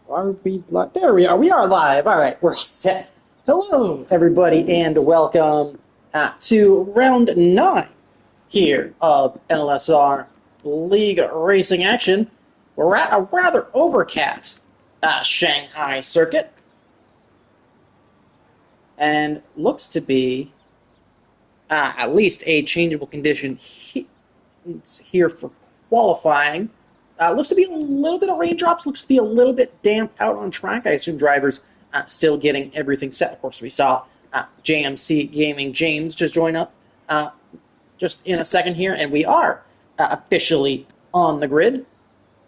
Are we live? There we are. We are live. All right, we're all set. Hello, everybody, and welcome to round 9 here of LSR League Racing Action. We're at a rather overcast Shanghai circuit, and looks to be at least a changeable condition here for qualifying. Looks to be a little bit of raindrops, looks to be a little bit damp out on track. I assume drivers still getting everything set. Of course, we saw JMC Gaming James just join up just in a second here, and we are officially on the grid.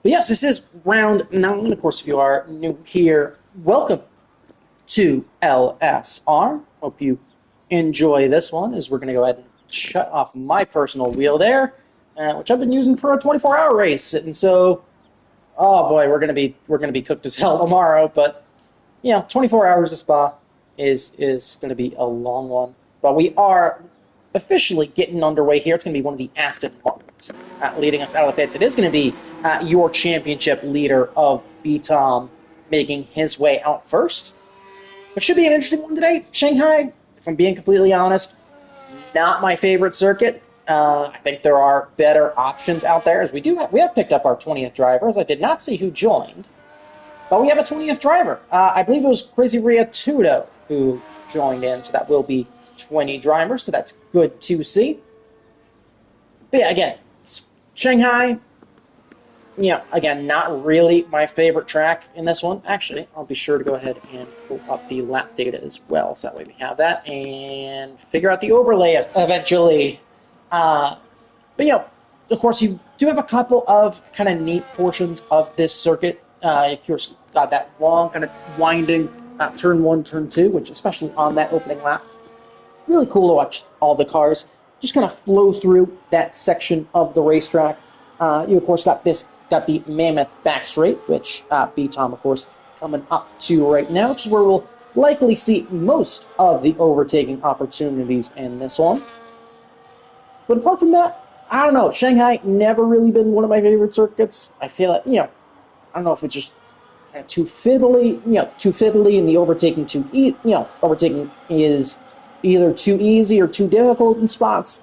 But yes, this is round 9. Of course, if you are new here, welcome to LSR. Hope you enjoy this one, as we're going to go ahead and shut off my personal wheel there. Which I've been using for a 24-hour race, and so, oh boy, we're gonna be cooked as hell tomorrow. But 24 hours of Spa is gonna be a long one. But we are officially getting underway here. It's gonna be one of the Aston Martins leading us out of the pits. It is gonna be your championship leader of B-Tom making his way out first. It should be an interesting one today. Shanghai, if I'm being completely honest, not my favorite circuit. I think there are better options out there, as we have picked up our 20th driver, as I did not see who joined, but we have a 20th driver. I believe it was Crazy Ria Tudo who joined in, so that will be 20 drivers, so that's good to see. But yeah, again, Shanghai, again, not really my favorite track in this one. Actually, I'll be sure to go ahead and pull up the lap data as well, so that way we have that, and figure out the overlay eventually. But of course, you do have a couple of kind of neat portions of this circuit. If you've got that long, kind of winding turn 1, turn 2, which especially on that opening lap, really cool to watch all the cars just kind of flow through that section of the racetrack. You of course got the Mammoth back straight, which B-Tom of course coming up to right now, which is where we'll likely see most of the overtaking opportunities in this one. But apart from that, I don't know. Shanghai never really been one of my favorite circuits. I feel like, I don't know if it's just kind of too fiddly, and the overtaking overtaking is either too easy or too difficult in spots.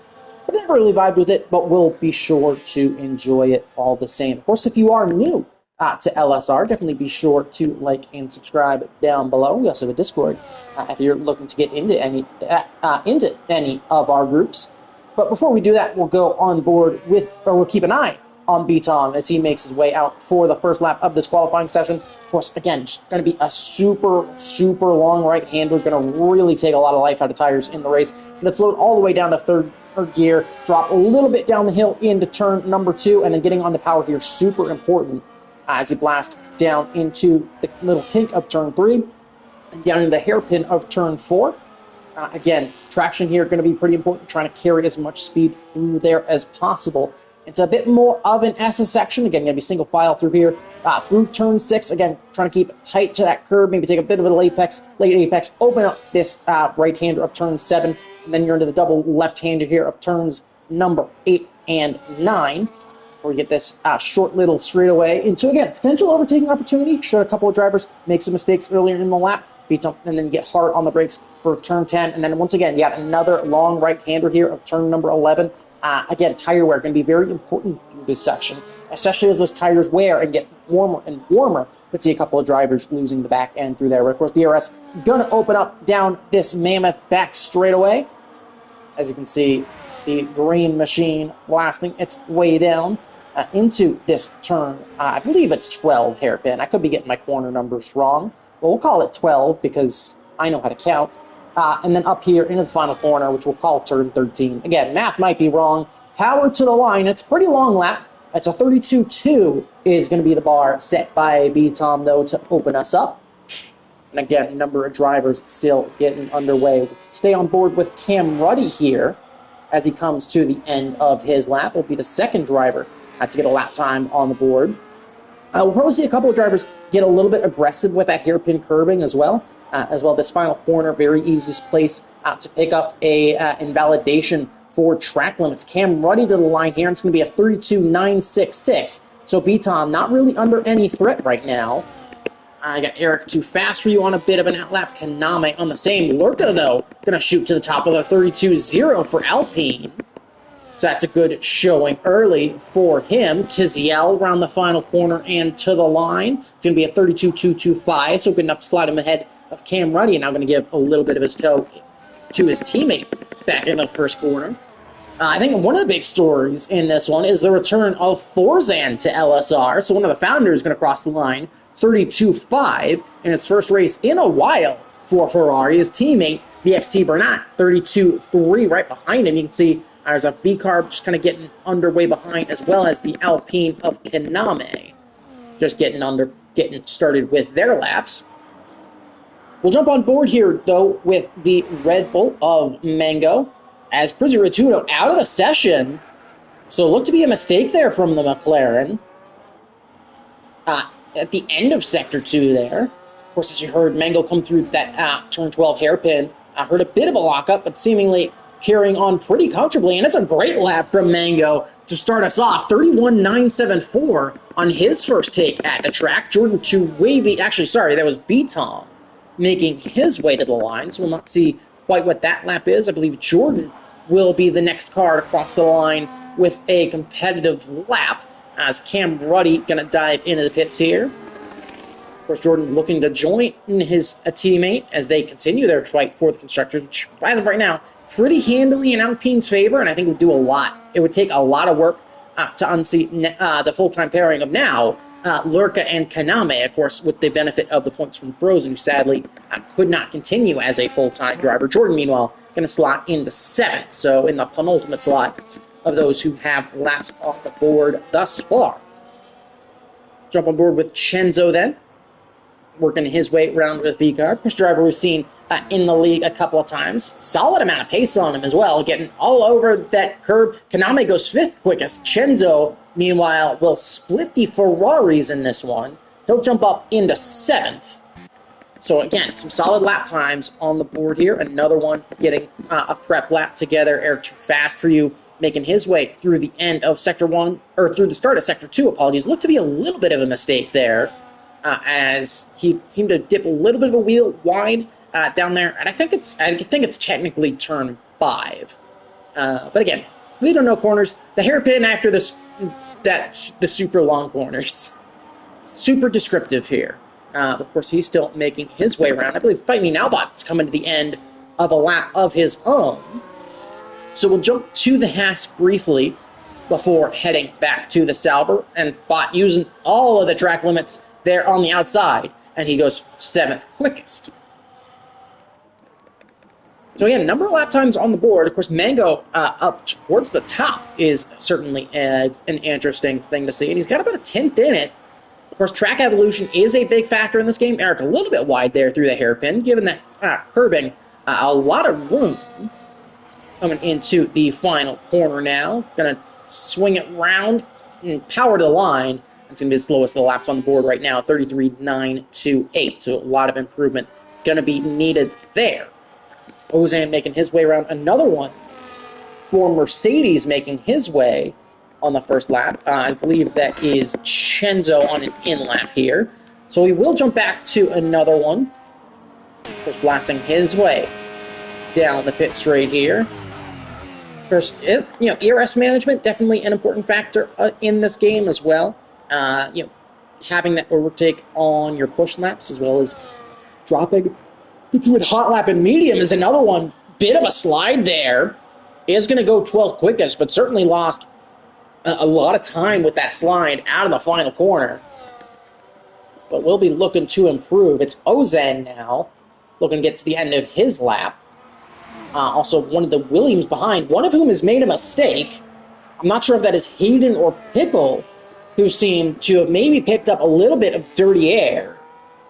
I never really vibed with it, but we'll be sure to enjoy it all the same. Of course, if you are new to LSR, definitely be sure to like and subscribe down below. We also have a Discord if you're looking to get into any of our groups. But before we do that, we'll go on board we'll keep an eye on B-Tom as he makes his way out for the first lap of this qualifying session. Of course, again, it's going to be a super, super long right-hander, going to really take a lot of life out of tires in the race. Let's load all the way down to third gear, drop a little bit down the hill into turn number 2, and then getting on the power gear, super important as you blast down into the little kink of turn 3, and down into the hairpin of turn 4. Again, traction here going to be pretty important, trying to carry as much speed through there as possible. It's a bit more of an S section. Again, going to be single file through here. Through turn 6, again, trying to keep tight to that curb, maybe take a bit of a late apex, open up this right-hander of turn 7, and then you're into the double left-hander here of turns number 8 and 9. Before you get this short little straightaway into, again, potential overtaking opportunity. Should a couple of drivers make some mistakes earlier in the lap, and then get hard on the brakes for turn 10. And then once again, you got another long right-hander here of turn number 11. Again, tire wear going to be very important through this section, especially as those tires wear and get warmer and warmer. Could see a couple of drivers losing the back end through there. But of course, DRS going to open up down this Mammoth back straightaway. As you can see, the green machine blasting its way down into this turn. I believe it's 12 hairpin. I could be getting my corner numbers wrong. Well, we'll call it 12 because I know how to count. And then up here into the final corner, which we'll call turn 13. Again, math might be wrong. Power to the line. It's a pretty long lap. It's a 32.2 is going to be the bar set by B-Tom, though, to open us up. And again, a number of drivers still getting underway. Stay on board with Cam Ruddy here as he comes to the end of his lap. Will be the second driver to get a lap time on the board. We'll probably see a couple of drivers get a little bit aggressive with that hairpin curbing as well. This final corner, very easiest place to pick up a invalidation for track limits. Cam Ruddy to the line here, and it's going to be a 32.966. So B-Tom not really under any threat right now. I got Eric too fast for you on a bit of an outlap. Kaname on the same. Lurka, though, going to shoot to the top of the 32-0 for Alpine. So that's a good showing early for him. Tiziel around the final corner and to the line. It's going to be a 32-225, so good enough to slide him ahead of Cam Ruddy. And now going to give a little bit of his toe to his teammate back in the first corner. I think one of the big stories in this one is the return of Forzan to LSR. So one of the founders is going to cross the line, 32-5, in his first race in a while for Ferrari. His teammate, VXT Bernat, 32-3 right behind him. You can see there's a B-Carb just kind of getting underway behind, as well as the Alpine of Kaname just getting started with their laps. We'll jump on board here, though, with the Red Bull of Mango, as Crizzy Ratudo out of the session. So it looked to be a mistake there from the McLaren at the end of Sector 2 there. Of course, as you heard, Mango come through that Turn 12 hairpin. I heard a bit of a lockup, but seemingly carrying on pretty comfortably, and it's a great lap from Mango to start us off. 31.974 on his first take at the track. Jordan to Wavy, actually, sorry, that was B-Tom making his way to the line, so we'll not see quite what that lap is. I believe Jordan will be the next car to cross the line with a competitive lap, as Cam Ruddy going to dive into the pits here. Of course, Jordan looking to join his teammate as they continue their fight for the constructors, which, as of right now, pretty handily in Alpine's favor, and I think would do a lot. It would take a lot of work to unseat the full-time pairing of now Lurka and Kaname, of course, with the benefit of the points from Frozen, who sadly could not continue as a full-time driver. Jordan, meanwhile, going to slot into 7th, so in the penultimate slot of those who have laps off the board thus far. Jump on board with Chenzo then, working his way around with the car. Push driver we've seen in the league a couple of times. Solid amount of pace on him as well, getting all over that curb. Kaname goes 5th quickest. Chenzo, meanwhile, will split the Ferraris in this one. He'll jump up into 7th. So again, some solid lap times on the board here. Another one getting a prep lap together. Eric too fast for you, making his way through the end of Sector 1, or through the start of Sector 2, apologies. Looked to be a little bit of a mistake there, as he seemed to dip a little bit of a wheel wide down there, and I think it's technically turn 5. But again, we don't know corners. The hairpin after the super long corners, super descriptive here. Of course, he's still making his way around. I believe Fight Me Now Bot's coming to the end of a lap of his own. So we'll jump to the Haas briefly before heading back to the Sauber, and Bot using all of the track limits there on the outside, and he goes 7th quickest. So again, number of lap times on the board. Of course, Mango up towards the top is certainly an interesting thing to see, and he's got about a 10th in it. Of course, track evolution is a big factor in this game. Eric a little bit wide there through the hairpin, given that curbing a lot of room. Coming into the final corner now. Going to swing it round and power to the line. It's going to be the slowest of the laps on the board right now, 33.928. So a lot of improvement going to be needed there. Ozan making his way around. Another one for Mercedes making his way on the first lap. I believe that is Chenzo on an in-lap here. So we will jump back to another one. Just blasting his way down the pit straight here. Of course, ERS management, definitely an important factor in this game as well. Having that overtake on your push laps, as well as dropping between hot lap and medium, is another one. Bit of a slide there. Is going to go 12th quickest, but certainly lost a lot of time with that slide out of the final corner. But we'll be looking to improve. It's Ozan now, looking to get to the end of his lap. Also, one of the Williams behind, one of whom has made a mistake. I'm not sure if that is Hayden or Pickle, who seem to have maybe picked up a little bit of dirty air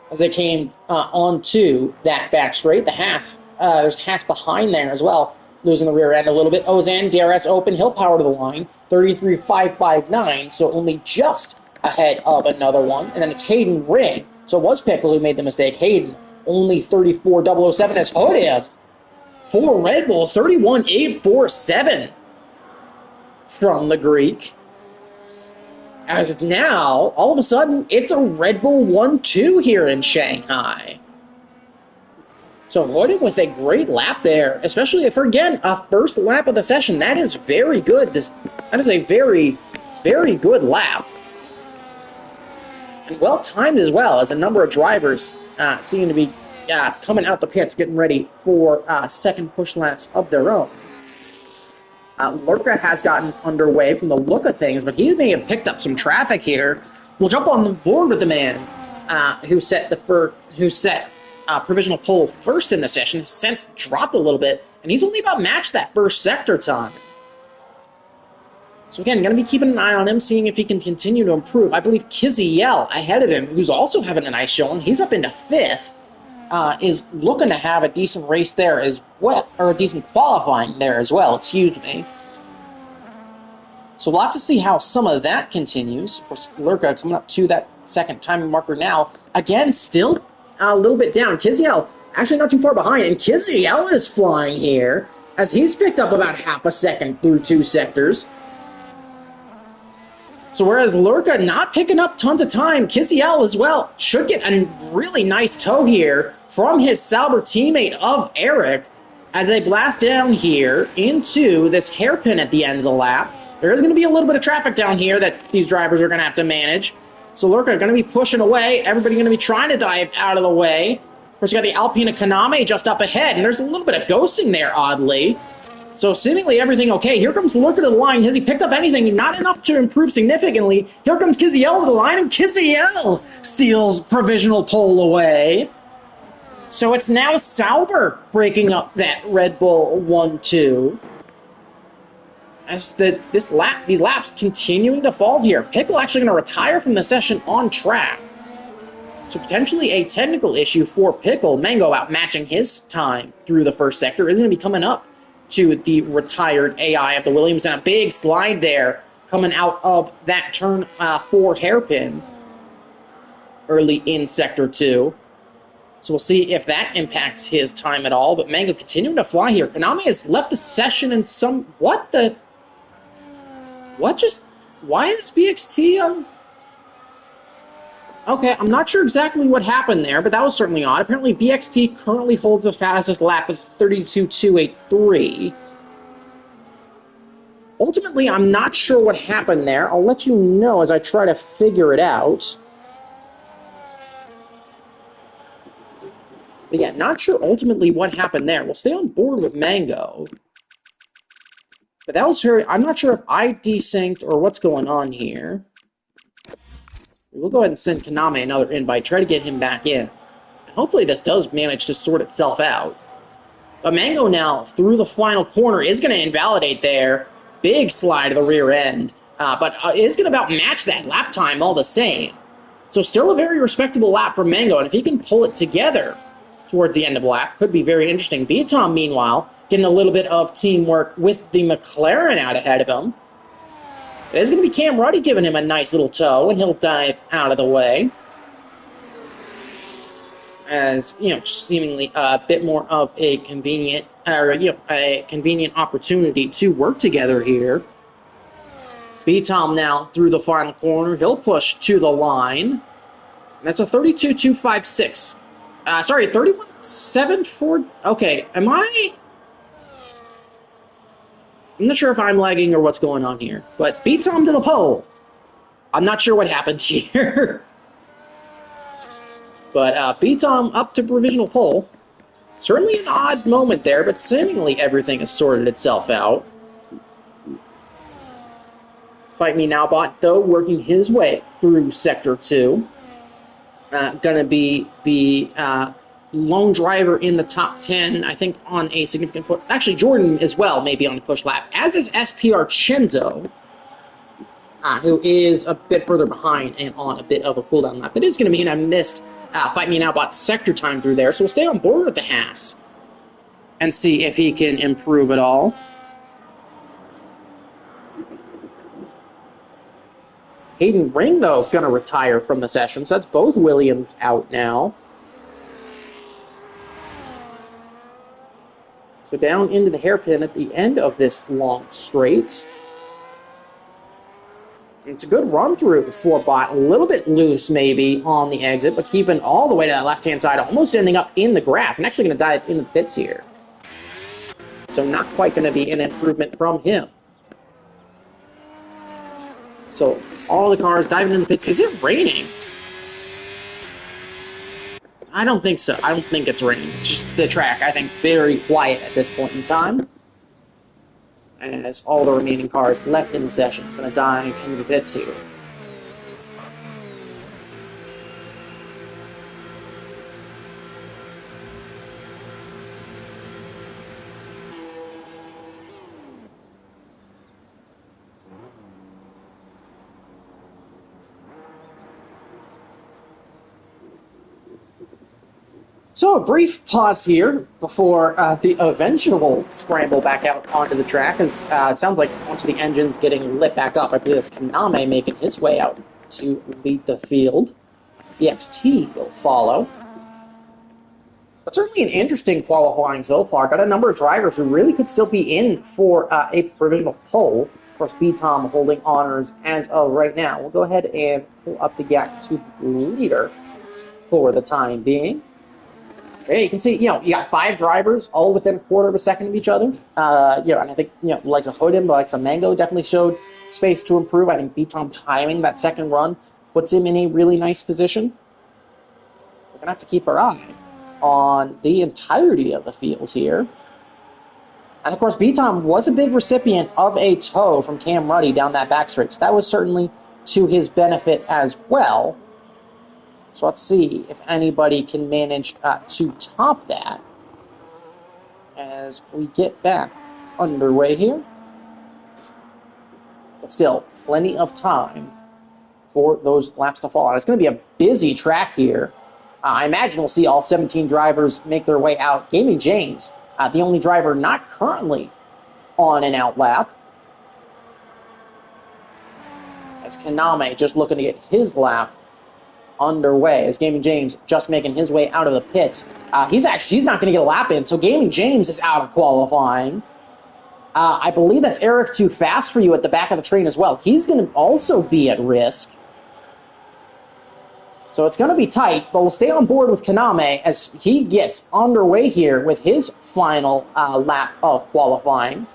as they came onto that back straight. The Haas, there's Haas behind there as well, losing the rear end a little bit. Ozan, DRS open, he'll power to the line, 33.559, so only just ahead of another one. And then it's Hayden Ring, so it was Pickle who made the mistake. Hayden, only 34.007 has put him for Red Bull, 31.847 from the Greek. As now, all of a sudden, it's a Red Bull 1-2 here in Shanghai. So avoiding with a great lap there, especially for, again, a first lap of the session. That is very good. That is a very, very good lap. And well-timed as well, as a number of drivers seem to be coming out the pits, getting ready for second push laps of their own. Lurka has gotten underway from the look of things, but he may have picked up some traffic here. We'll jump on the board with the man who set provisional pole first in the session. His sense dropped a little bit, and he's only about matched that first sector time. So again, going to be keeping an eye on him, seeing if he can continue to improve. I believe Kiziel ahead of him, who's also having a nice showing. He's up into 5th. Is looking to have a decent race there as well, or a decent qualifying there as well, excuse me. So we'll have to see how some of that continues. Of course, Lurka coming up to that second timing marker now. Again, still a little bit down. Kiziel actually not too far behind, and Kiziel is flying here as he's picked up about half a second through 2 sectors. So whereas Lurka not picking up tons of time, Kiziel as well should get a really nice tow here from his Sauber teammate of Eric as they blast down here into this hairpin at the end of the lap. There is going to be a little bit of traffic down here that these drivers are going to have to manage. So Lurka going to be pushing away. Everybody going to be trying to dive out of the way. Of course, you got the Alpine Kaname just up ahead, and there's a little bit of ghosting there, oddly. So seemingly everything okay. Here comes Lurka to the line. Has he picked up anything? Not enough to improve significantly. Here comes Kiziel to the line, and Kiziel steals provisional pole away. So it's now Sauber breaking up that Red Bull 1-2. As these laps continuing to fall here. Pickle actually going to retire from the session on track. So potentially a technical issue for Pickle. Mango outmatching his time through the first sector is going to be coming up to the retired AI of the Williams, and a big slide there coming out of that turn 4 hairpin early in Sector 2. So we'll see if that impacts his time at all, but Mango continuing to fly here. Konami has left the session in some... Why is BXT... Okay, I'm not sure exactly what happened there, but that was certainly odd. Apparently, BXT currently holds the fastest lap with 32.283. Ultimately, I'm not sure what happened there. I'll let you know as I try to figure it out. But yeah, not sure ultimately what happened there. We'll stay on board with Mango. But that was very... I'm not sure if I desynced or what's going on here. We'll go ahead and send Kaname another invite, try to get him back in. Hopefully this does manage to sort itself out. But Mango now, through the final corner, is going to invalidate there. Big slide to the rear end. But is going to about match that lap time all the same. So still a very respectable lap for Mango, and if he can pull it together towards the end of the lap, could be very interesting. Beatom, meanwhile, getting a little bit of teamwork with the McLaren out ahead of him. There's going to be Cam Ruddy giving him a nice little tow, and he'll dive out of the way. As, just seemingly a bit more of a convenient, opportunity to work together here. B-Tom now through the final corner. He'll push to the line. That's a 32.256. 31.74. Okay, I'm not sure if I'm lagging or what's going on here, but beats him to the pole. I'm not sure what happened here. But beats him up to provisional pole. Certainly an odd moment there, but seemingly everything has sorted itself out. Fight Me Now bot, though, working his way through Sector 2. Gonna be the lone driver in the top 10, I think, on a significant push. Actually, Jordan as well may be on the push lap, as is SPR Chenzo, who is a bit further behind and on a bit of a cooldown lap. It is going to mean I missed Fight Me Now bot sector time through there, so we'll stay on board with the Haas and see if he can improve at all. Hayden Ring, though, going to retire from the session, so that's both Williams out now. So down into the hairpin at the end of this long straight. It's a good run through for Bot. A little bit loose maybe on the exit, but keeping all the way to that left-hand side, almost ending up in the grass. And actually going to dive in the pits here. So not quite going to be an improvement from him. So all the cars diving in the pits. Is it raining? I don't think so. I don't think it's raining. It's just the track, I think, very quiet at this point in time. As all the remaining cars left in the session going to dive into the pits here. So a brief pause here before the eventual scramble back out onto the track, as it sounds like once the engine's getting lit back up. I believe that's Kaname making his way out to lead the field. BXT will follow. But certainly an interesting qualifying so far. Got a number of drivers who really could still be in for a provisional pole. Of course, B-Tom holding honors as of right now. We'll go ahead and pull up the gap to the leader for the time being. Yeah, you can see, you got 5 drivers all within a quarter of a second of each other. And I think, the likes of Hoodin, the likes of Mango definitely showed space to improve. I think B-Tom timing that second run puts him in a really nice position. We're going to have to keep our eye on the entirety of the field here. And of course, B-Tom was a big recipient of a tow from Cam Ruddy down that back straight. So that was certainly to his benefit as well. So let's see if anybody can manage to top that as we get back underway here. But still, plenty of time for those laps to fall out. It's going to be a busy track here. I imagine we'll see all 17 drivers make their way out. Gaming James, the only driver not currently on an out lap. As Kaname just looking to get his lap underway, as Gaming James just making his way out of the pits. He's not going to get a lap in, so Gaming James is out of qualifying. I believe that's Eric Too Fast for You at the back of the train as well. He's going to also be at risk. So it's going to be tight, but we'll stay on board with Kaname as he gets underway here with his final lap of qualifying.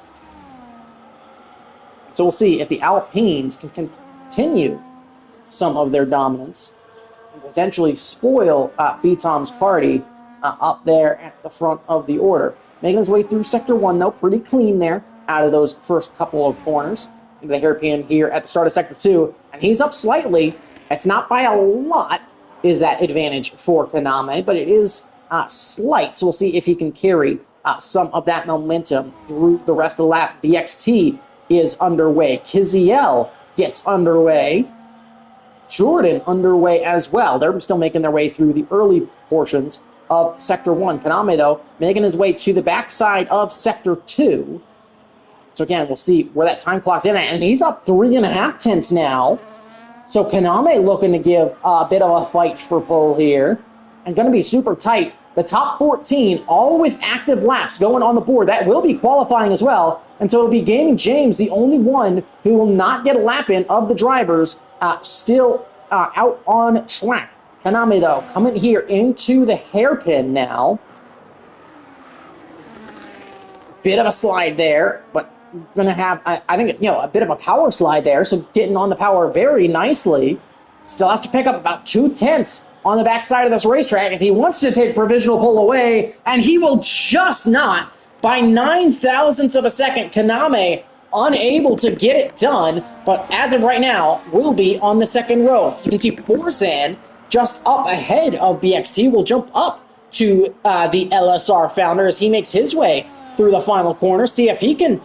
So we'll see if the Alpines can continue some of their dominance and potentially spoil B-Tom's party up there at the front of the order. Making his way through Sector 1, though, pretty clean there out of those first couple of corners. Into the hairpin here at the start of Sector 2, and he's up slightly. It's not by a lot, is that advantage for Kaname, but it is slight, so we'll see if he can carry some of that momentum through the rest of the lap. BXT is underway. Kiziel gets underway. Jordan underway as well. They're still making their way through the early portions of Sector 1. Kaname, though, making his way to the backside of Sector 2. So again, we'll see where that time clock's in at. And he's up 3.5 tenths now. So Kaname looking to give a bit of a fight for pole here. And going to be super tight. The top 14, all with active laps going on the board. That will be qualifying as well. And so it'll be Gaming James, the only one who will not get a lap in of the drivers still out on track. Kaname, though, coming here into the hairpin now. Bit of a slide there, but going to have, I think, a bit of a power slide there. So getting on the power very nicely. Still has to pick up about 2 tenths on the backside of this racetrack if he wants to take provisional pole away, and he will just not. By 9 thousandths of a second, Kaname unable to get it done, but as of right now, will be on the second row. You can see Borzan just up ahead of BXT, will jump up to the LSR founder as he makes his way through the final corner, see if he can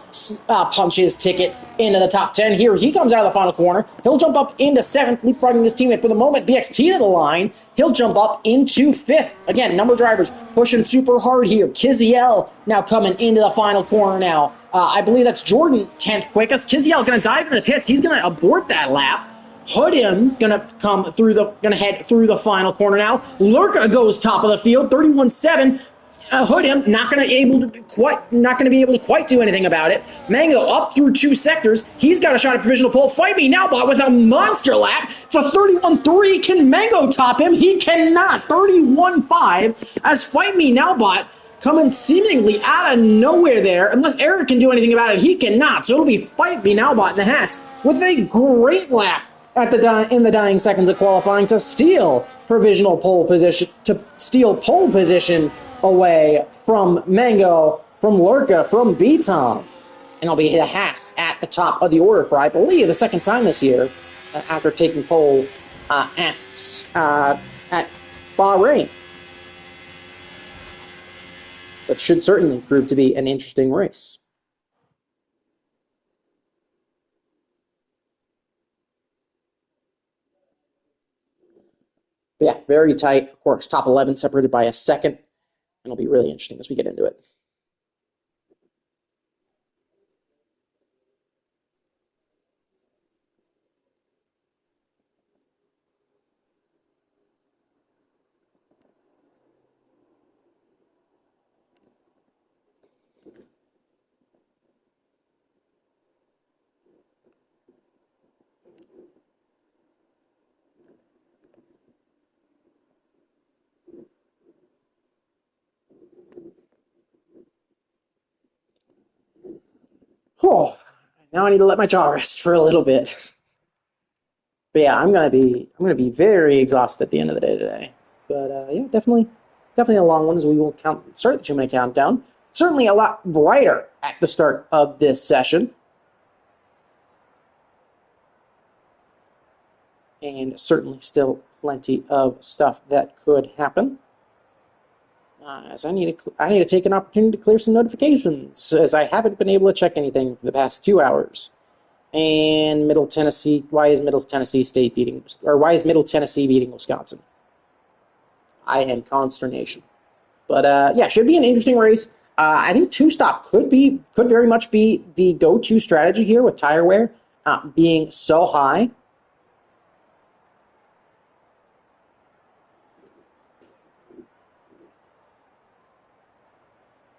punch his ticket into the top 10. Here he comes out of the final corner. He'll jump up into 7th, leapfrogging his teammate for the moment. BXT to the line. He'll jump up into 5th. Again, number of drivers pushing super hard here. Kiziel now coming into the final corner now. I believe that's Jordan 10th quickest. Kiziel going to dive into the pits. He's going to abort that lap. Hoodin gonna head through the final corner now. Lurka goes top of the field, 31.7. hood him. Not going to be able to quite do anything about it. Mango up through 2 sectors. He's got a shot at provisional pole. Fight Me Now Bot with a monster lap. It's a 31-3. Can Mango top him? He cannot. 31-5 as Fight Me Now Bot coming seemingly out of nowhere there. Unless Eric can do anything about it, he cannot. So it'll be Fight Me Now Bot in the Haas with a great lap in the dying seconds of qualifying to steal pole position away from Mango, from Lurka, from B-Tom. And it'll be the Haas at the top of the order for, I believe, the second time this year after taking pole at Bahrain. That should certainly prove to be an interesting race. But yeah, very tight. Of course, top 11 separated by a second. And it'll be really interesting as we get into it. Oh, now I need to let my jaw rest for a little bit. But yeah, I'm gonna be very exhausted at the end of the day today. But yeah, definitely a long one as we will start the 2-minute countdown. Certainly a lot brighter at the start of this session. And certainly still plenty of stuff that could happen. As I need to take an opportunity to clear some notifications, as I haven't been able to check anything for the past 2 hours. And Middle Tennessee, why is Middle Tennessee beating Wisconsin? I am consternation. But yeah, should be an interesting race. I think 2-stop could very much be the go-to strategy here with tire wear being so high.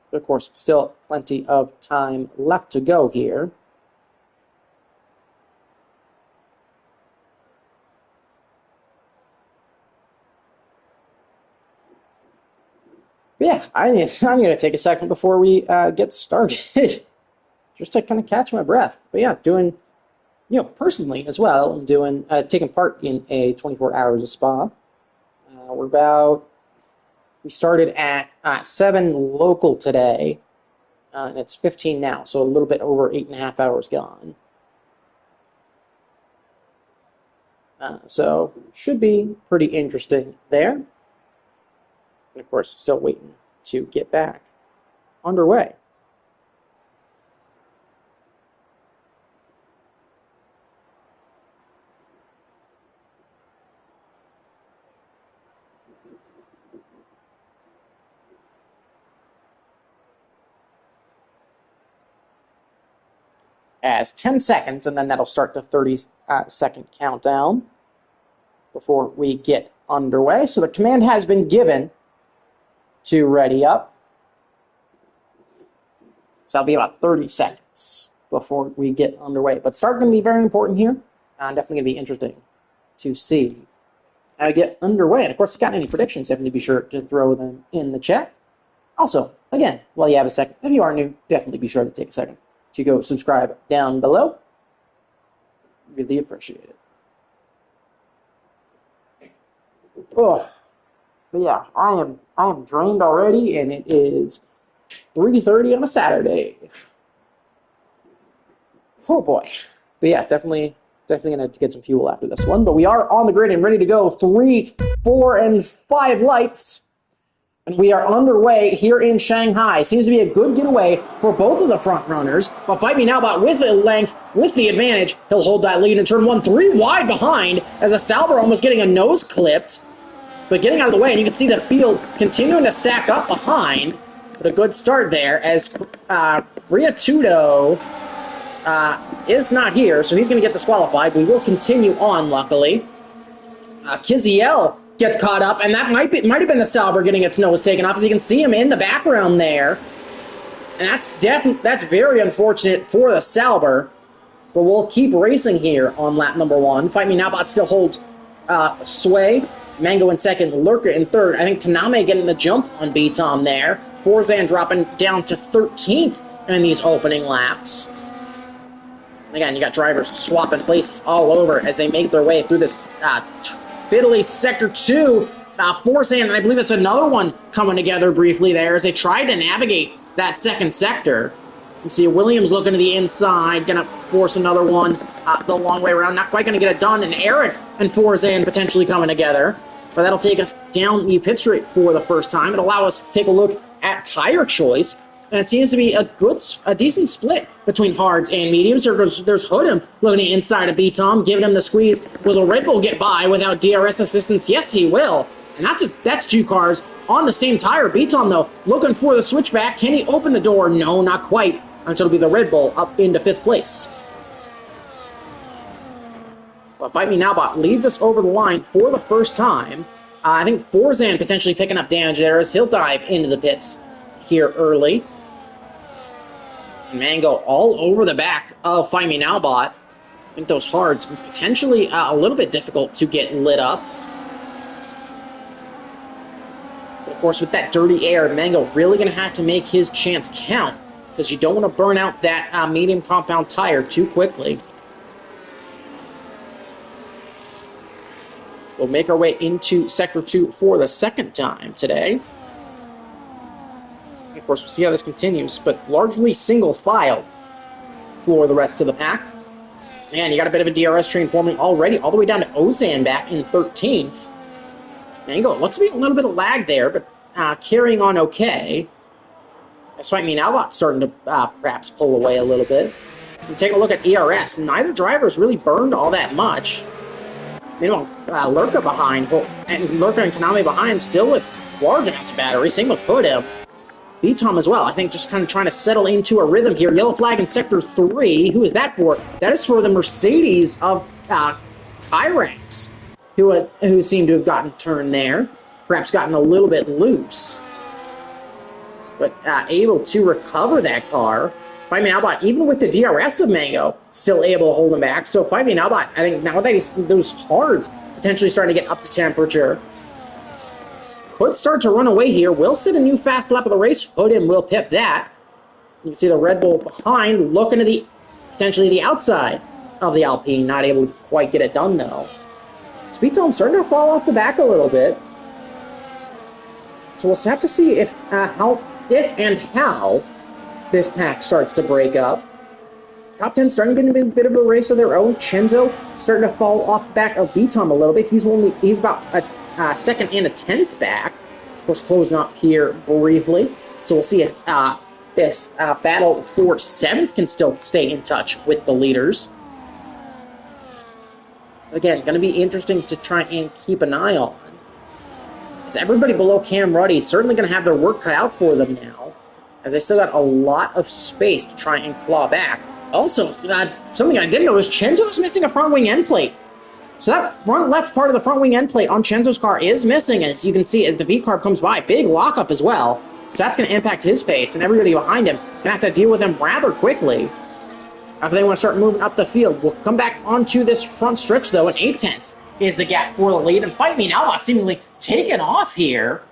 But of course, still plenty of time left to go here. Yeah, I'm going to take a second before we get started, just to kind of catch my breath. But yeah, doing, personally as well, I'm taking part in a 24 hours of spa. We started at 7 local today, and it's 15 now, so a little bit over 8.5 hours gone. So should be pretty interesting there. And of course, still waiting to get back underway. As 10 seconds, and then that'll start the 30-second countdown before we get underway. So the command has been given to ready up. So that'll be about 30 seconds before we get underway. But start going to be very important here. Definitely going to be interesting to see how we get underway. And of course, if you've got any predictions, definitely be sure to throw them in the chat. Also, again, while you have a second, if you are new, definitely be sure to take a second to go subscribe down below. Really appreciate it. Oh, but yeah, I am drained already, and it is 3:30 on a Saturday. Oh boy. But yeah, definitely gonna have to get some fuel after this one. But we are on the grid and ready to go. 3, 4, and 5 lights. And we are underway here in Shanghai. Seems to be a good getaway for both of the front runners. But Fight Me Now Bot with the length, with the advantage. He'll hold that lead in turn 1, 3 wide behind as a Sauber almost getting a nose clipped. But getting out of the way, and you can see the field continuing to stack up behind. But a good start there as Riatudo is not here, so he's going to get disqualified. We will continue on, luckily. Kiziel gets caught up, and that might have been the Sauber getting its nose taken off, as you can see him in the background there. And that's very unfortunate for the Sauber. But we'll keep racing here on lap number 1. Fight Me Now Bot still holds sway. Mango in second, Lurka in third. I think Kaname getting the jump on B-Tom there. Forzan dropping down to 13th in these opening laps. Again, you got drivers swapping places all over as they make their way through this fiddly Sector 2. Forzan, and I believe it's another one coming together briefly there as they try to navigate that second sector. You see Williams looking to the inside, going to force another one the long way around. Not quite going to get it done. And Eric and Forzan potentially coming together. But that'll take us down the pit straight for the first time. It'll allow us to take a look at tire choice. And it seems to be a decent split between hards and mediums. There's Hood'em looking the inside of B-Tom, giving him the squeeze. Will a Red Bull get by without DRS assistance? Yes, he will. And that's two cars on the same tire. B-Tom, though, looking for the switchback. Can he open the door? No, not quite. Until it'll be the Red Bull up into 5th place. But Fight Me Now Bot leads us over the line for the first time. I think Forzan potentially picking up damage there as he'll dive into the pits here early. Mango all over the back of Fight Me Now Bot. I think those hards potentially a little bit difficult to get lit up. But of course, with that dirty air, Mango really going to have to make his chance count, because you don't want to burn out that medium compound tire too quickly. We'll make our way into Sector 2 for the second time today. Of course, we'll see how this continues, but largely single file for the rest of the pack. Man, you got a bit of a DRS train forming already, all the way down to Ozan back in 13th. Mango, it looks to be a little bit of lag there, but carrying on okay. That's why Now Bot's starting to perhaps pull away a little bit. And take a look at ERS. Neither driver's really burned all that much. Meanwhile, Lurka behind, and Lurka and Kaname behind, still with large amounts of battery. Same with Hood'em. B-Tom as well. I think just kind of trying to settle into a rhythm here. Yellow flag in Sector 3. Who is that for? That is for the Mercedes of Tyrax, who seem to have gotten turned there. Perhaps gotten a little bit loose. But able to recover that car. Fight Me Now Bot, even with the DRS of Mango, still able to hold him back. So Fight Me Now Bot, I think now that those hards potentially starting to get up to temperature, could start to run away here. Will set a new fast lap of the race. Hood'em will pip that. You can see the Red Bull behind, looking to potentially the outside of the Alpine. Not able to quite get it done, though. Speed time starting to fall off the back a little bit. So we'll have to see if how this pack starts to break up. Top 10 starting to get a bit of a race of their own. Chenzo starting to fall off the back of B-Tom a little bit. He's about a second and a 10th back. Of course, closing up here briefly. So we'll see if this battle for 7th can still stay in touch with the leaders. Again, going to be interesting to try and keep an eye on. As everybody below Cam Ruddy is certainly going to have their work cut out for them now, as they still got a lot of space to try and claw back. Also, something I didn't know is Chenzo's missing a front wing end plate. So that front left part of the front wing end plate on Chenzo's car is missing, as you can see as the V-carb comes by. Big lockup as well. So that's going to impact his pace, and everybody behind him going to have to deal with him rather quickly after they want to start moving up the field. We'll come back onto this front stretch, though, and 8/10 is the gap for the lead. And Fight Me Now Bot seemingly taken off here,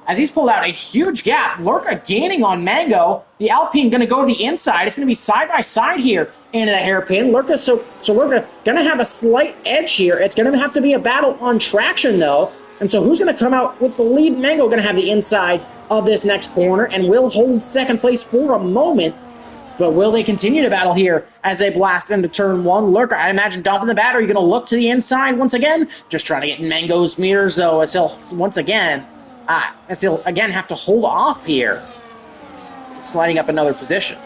as he's pulled out a huge gap. Lurka gaining on Mango. The Alpine going to go to the inside. It's going to be side-by-side here into the hairpin. Lurka, so Lurka going to have a slight edge here. It's going to have to be a battle on traction, though. And so who's going to come out with the lead? Mango going to have the inside of this next corner and will hold second place for a moment. But will they continue to battle here as they blast into turn 1? Lurka, I imagine, dumping the battery. Going to look to the inside once again. Just trying to get in Mango's mirrors, though, as he'll again have to hold off here. Sliding up another position.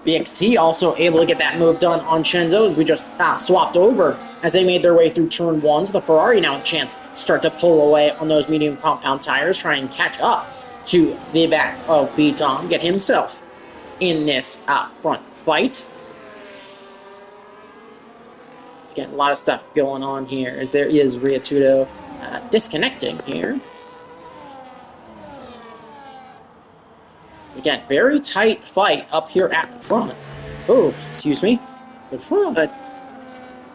BXT also able to get that move done on Chenzo, as we just swapped over as they made their way through turn 1. So the Ferrari now a chance to start to pull away on those medium compound tires, try and catch up to the back of B-Tom, get himself in this front fight. Again, a lot of stuff going on here as there is Riatudo disconnecting here. Again, very tight fight up here at the front. Oh, excuse me. The front, but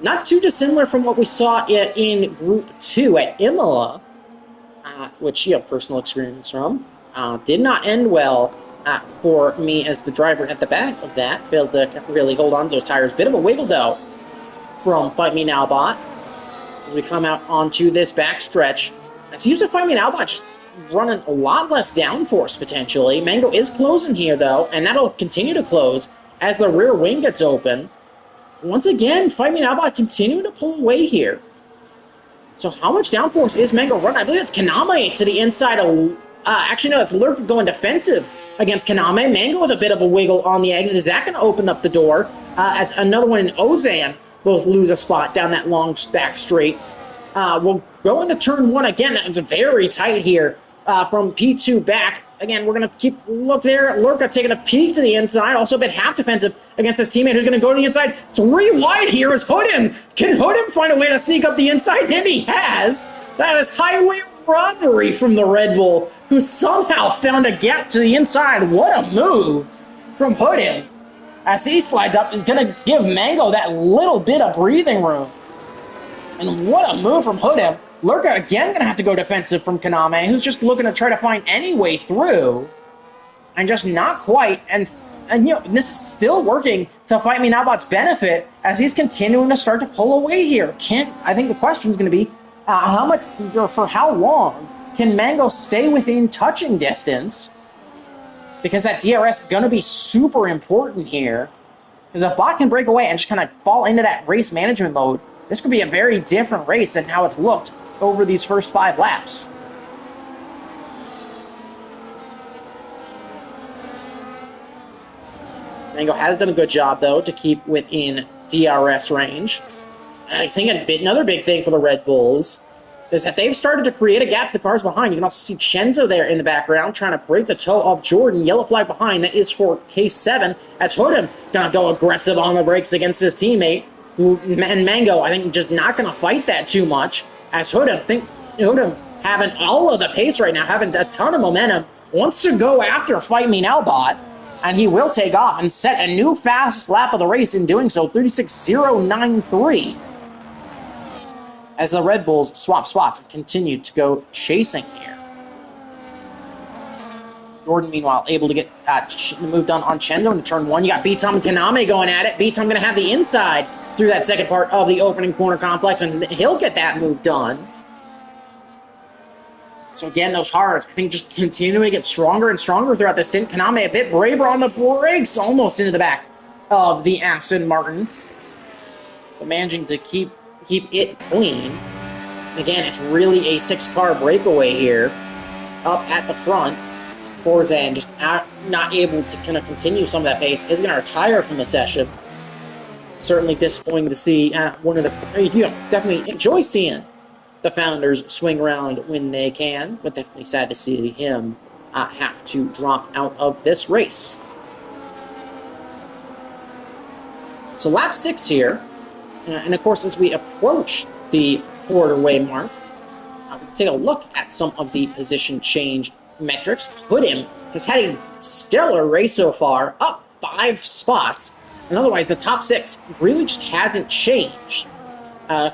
not too dissimilar from what we saw in Group 2 at Imola, which you have personal experience from. Did not end well for me as the driver at the back of that. Failed to really hold on to those tires. Bit of a wiggle, though, from Fight Me Now Bot. As we come out onto this back stretch. It seems to Fight Me Now Bot just running a lot less downforce, potentially. Mango is closing here, though, and that'll continue to close as the rear wing gets open. Once again, Fight Me Now Bot continuing to pull away here. So how much downforce is Mango running? I believe it's Kaname to the inside of... actually, no, it's Lurk going defensive against Kaname. Mango with a bit of a wiggle on the exit. Is that going to open up the door? As another one in Ozan both lose a spot down that long back straight. We'll go into turn 1 again. It's very tight here from P2 back. Again, we're going to keep look there. Lurka taking a peek to the inside. Also a bit half defensive against his teammate who's going to go to the inside. 3 wide here is Hood'em. Can Hood'em find a way to sneak up the inside? And he has. That is highway robbery from the Red Bull, who somehow found a gap to the inside. What a move from Hood'em. As he slides up, is going to give Mango that little bit of breathing room. And what a move from Hood'em. Lurka again going to have to go defensive from Kaname, who's just looking to try to find any way through. And just not quite. And you know, this is still working to Fight Me Now Bot's benefit as he's continuing to start to pull away here. I think the question is going to be, how much, or for how long, can Mango stay within touching distance? Because that DRS is going to be super important here. Because if Bot can break away and just kind of fall into that race management mode, this could be a very different race than how it's looked over these first 5 laps. Mango has done a good job, though, to keep within DRS range. And I think another big thing for the Red Bulls is that they've started to create a gap to the cars behind. You can also see Chenzo there in the background trying to break the toe of Jordan. Yellow flag behind. That is for K7 as Hood'em going to go aggressive on the brakes against his teammate. And Mango, I think, just not going to fight that too much. As Hood'em having all of the pace right now, having a ton of momentum, wants to go after Fight Me Now Bot, and he will take off and set a new fastest lap of the race in doing so, 36.093. As the Red Bulls swap spots and continue to go chasing here. Jordan, meanwhile, able to get the move done on Chendo into turn 1. You got B-Tom and Kaname going at it. B-Tom going to have the inside through that second part of the opening corner complex, and he'll get that move done. So again, those hards, I think, just continuing to get stronger and stronger throughout the stint. Kaname a bit braver on the brakes, almost into the back of the Aston Martin. But managing to keep it clean. Again, it's really a 6-car breakaway here up at the front. Forzan just not able to kind of continue some of that pace. Is going to retire from the session. Certainly disappointing to see one of the... You definitely enjoy seeing the Founders swing around when they can, but definitely sad to see him have to drop out of this race. So lap 6 here. And of course, as we approach the quarter-way mark, we take a look at some of the position change metrics. Hood'em has had a stellar race so far, up 5 spots. And otherwise, the top 6 really just hasn't changed. And,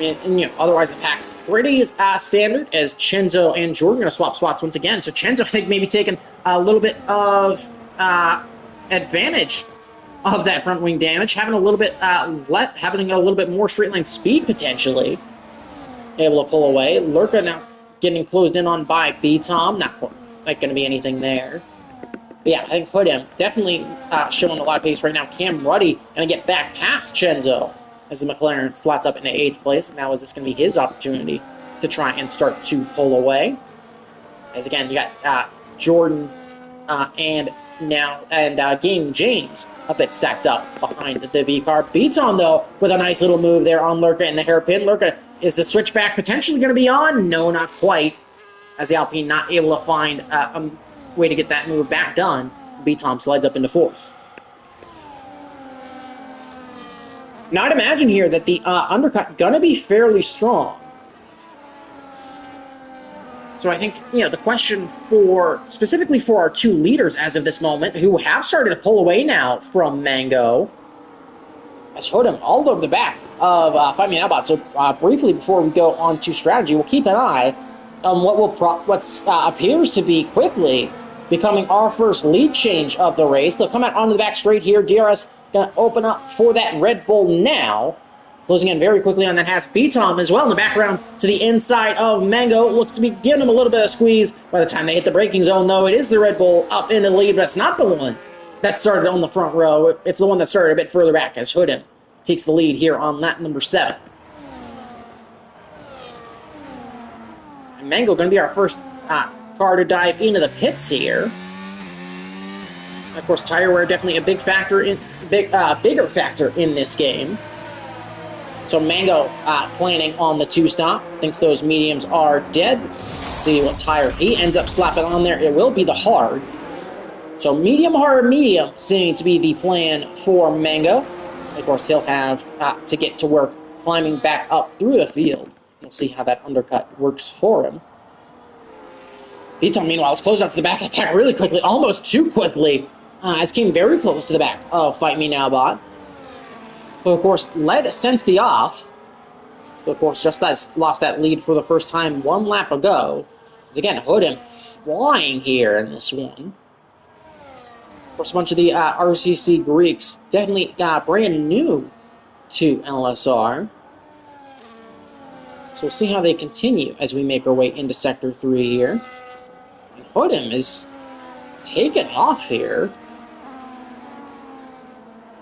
you know, otherwise, the pack pretty is standard, as Chenzo and Jordan are going to swap spots once again. So Chenzo, I think, maybe taking a little bit of advantage of that front wing damage, having a little bit having a little bit more straight line speed potentially, able to pull away. Lurka now getting closed in on by B-Tom, not going to be anything there. But yeah, I think Hood'em definitely showing a lot of pace right now. Cam Ruddy going to get back past Chenzo as the McLaren slots up into 8th place. Now is this going to be his opportunity to try and start to pull away? As again, you got Jordan and Game James a bit stacked up behind the V car. B-Tom, though, with a nice little move there on Lurka in the hairpin. Lurka, is the switchback potentially going to be on? No, not quite. As the Alpine not able to find a way to get that move back done, B-Tom slides up into 4th. Now, I'd imagine here that the undercut going to be fairly strong. So I think, the question specifically for our two leaders as of this moment, who have started to pull away now from Mango, I showed him all over the back of Fight Me Now bot. So briefly before we go on to strategy, we'll keep an eye on what appears to be quickly becoming our first lead change of the race. They'll come out onto the back straight here. DRS going to open up for that Red Bull now. Closing in very quickly on that Haas. B-Tom as well in the background to the inside of Mango. Looks to be giving him a little bit of squeeze. By the time they hit the braking zone, though, it is the Red Bull up in the lead, but it's not the one that started on the front row. It's the one that started a bit further back as Hoodin takes the lead here on lap number 7. And Mango going to be our first car to dive into the pits here. And of course, tire wear definitely a bigger factor in this game. So Mango planning on the 2-stop. Thinks those mediums are dead. See what tire he ends up slapping on there. It will be the hard. So medium, hard, medium seeming to be the plan for Mango. Of course, he'll have to get to work climbing back up through the field. We'll see how that undercut works for him. Beaton, meanwhile, is closing up to the back of the pack really quickly, almost too quickly, as came very close to the back of Fight Me Now bot. But of course, led since the off. But of course, just lost that lead for the first time 1 lap ago. Again, Hoodin flying here in this one. Of course, a bunch of the RCC Greeks definitely brand new to LSR. So we'll see how they continue as we make our way into Sector 3 here. And Hoodin is taking off here.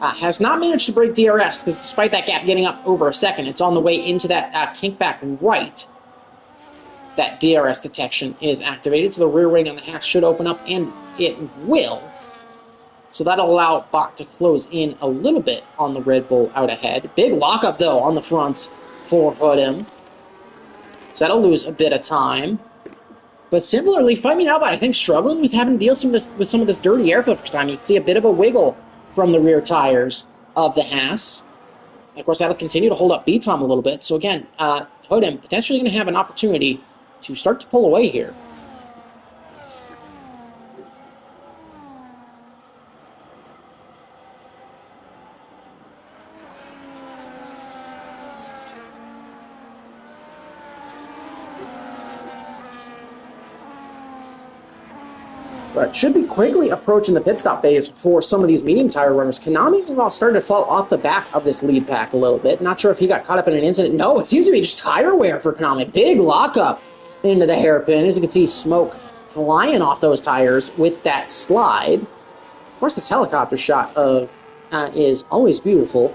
Has not managed to break DRS, because despite that gap getting up over a second, it's on the way into that kickback right. That DRS detection is activated, so the rear wing on the hatch should open up, and it will. So that'll allow Bot to close in a little bit on the Red Bull out ahead. Big lockup, though, on the fronts for Hoodin. So that'll lose a bit of time. But similarly, Fight Me Now Bot, I think, struggling with having to deal with some of this dirty air for the first time. You can see a bit of a wiggle from the rear tires of the Haas. And of course, that'll continue to hold up B-Tom a little bit. So again, Hoodin potentially going to have an opportunity to start to pull away here. But should be quickly approaching the pit stop phase for some of these medium tire runners. Konami meanwhile started to fall off the back of this lead pack a little bit. Not sure if he got caught up in an incident. No, it seems to be just tire wear for Konami. Big lockup into the hairpin. As you can see, smoke flying off those tires with that slide. Of course, this helicopter shot is always beautiful.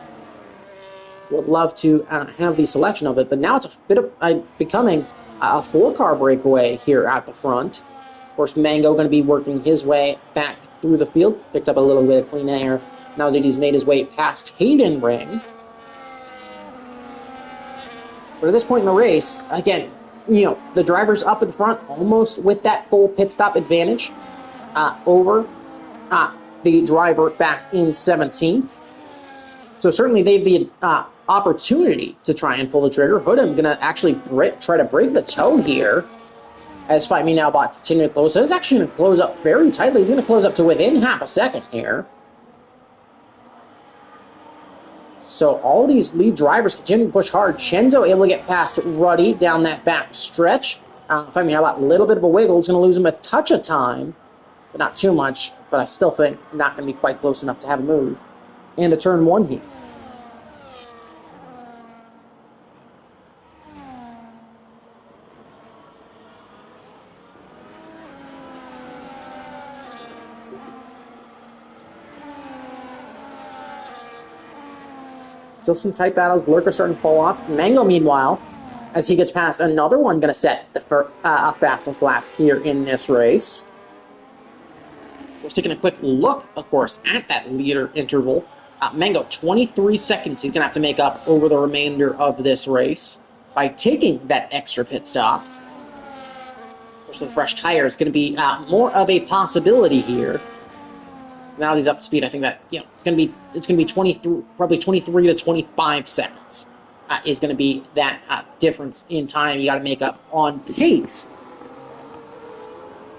Would love to have the selection of it, but now it's a bit of becoming a 4-car breakaway here at the front. Of course, Mango going to be working his way back through the field. Picked up a little bit of clean air now that he's made his way past Hayden Ring. But at this point in the race, again, the driver's up at the front almost with that full pit stop advantage over the driver back in 17th. So certainly they have the opportunity to try and pull the trigger. Hoodin going to actually try to break the toe here as Fight Me Now Bot continue to close. So it's actually going to close up very tightly. He's going to close up to within half a second here. So all these lead drivers continue to push hard. Chenzo able to get past Ruddy down that back stretch. Fight Me Now Bot, a little bit of a wiggle. He's going to lose him a touch of time, but not too much. But I still think not going to be quite close enough to have a move. And a turn 1 here. Still some tight battles. Lurker starting to fall off. Mango, meanwhile, as he gets past another one, going to set the fastest lap here in this race. We're taking a quick look, of course, at that leader interval. Mango, 23 seconds he's going to have to make up over the remainder of this race by taking that extra pit stop. Of course, the fresh tire is going to be more of a possibility here. Now that he's up to speed, I think that it's gonna be 23, probably 23 to 25 seconds is gonna be that difference in time you got to make up on pace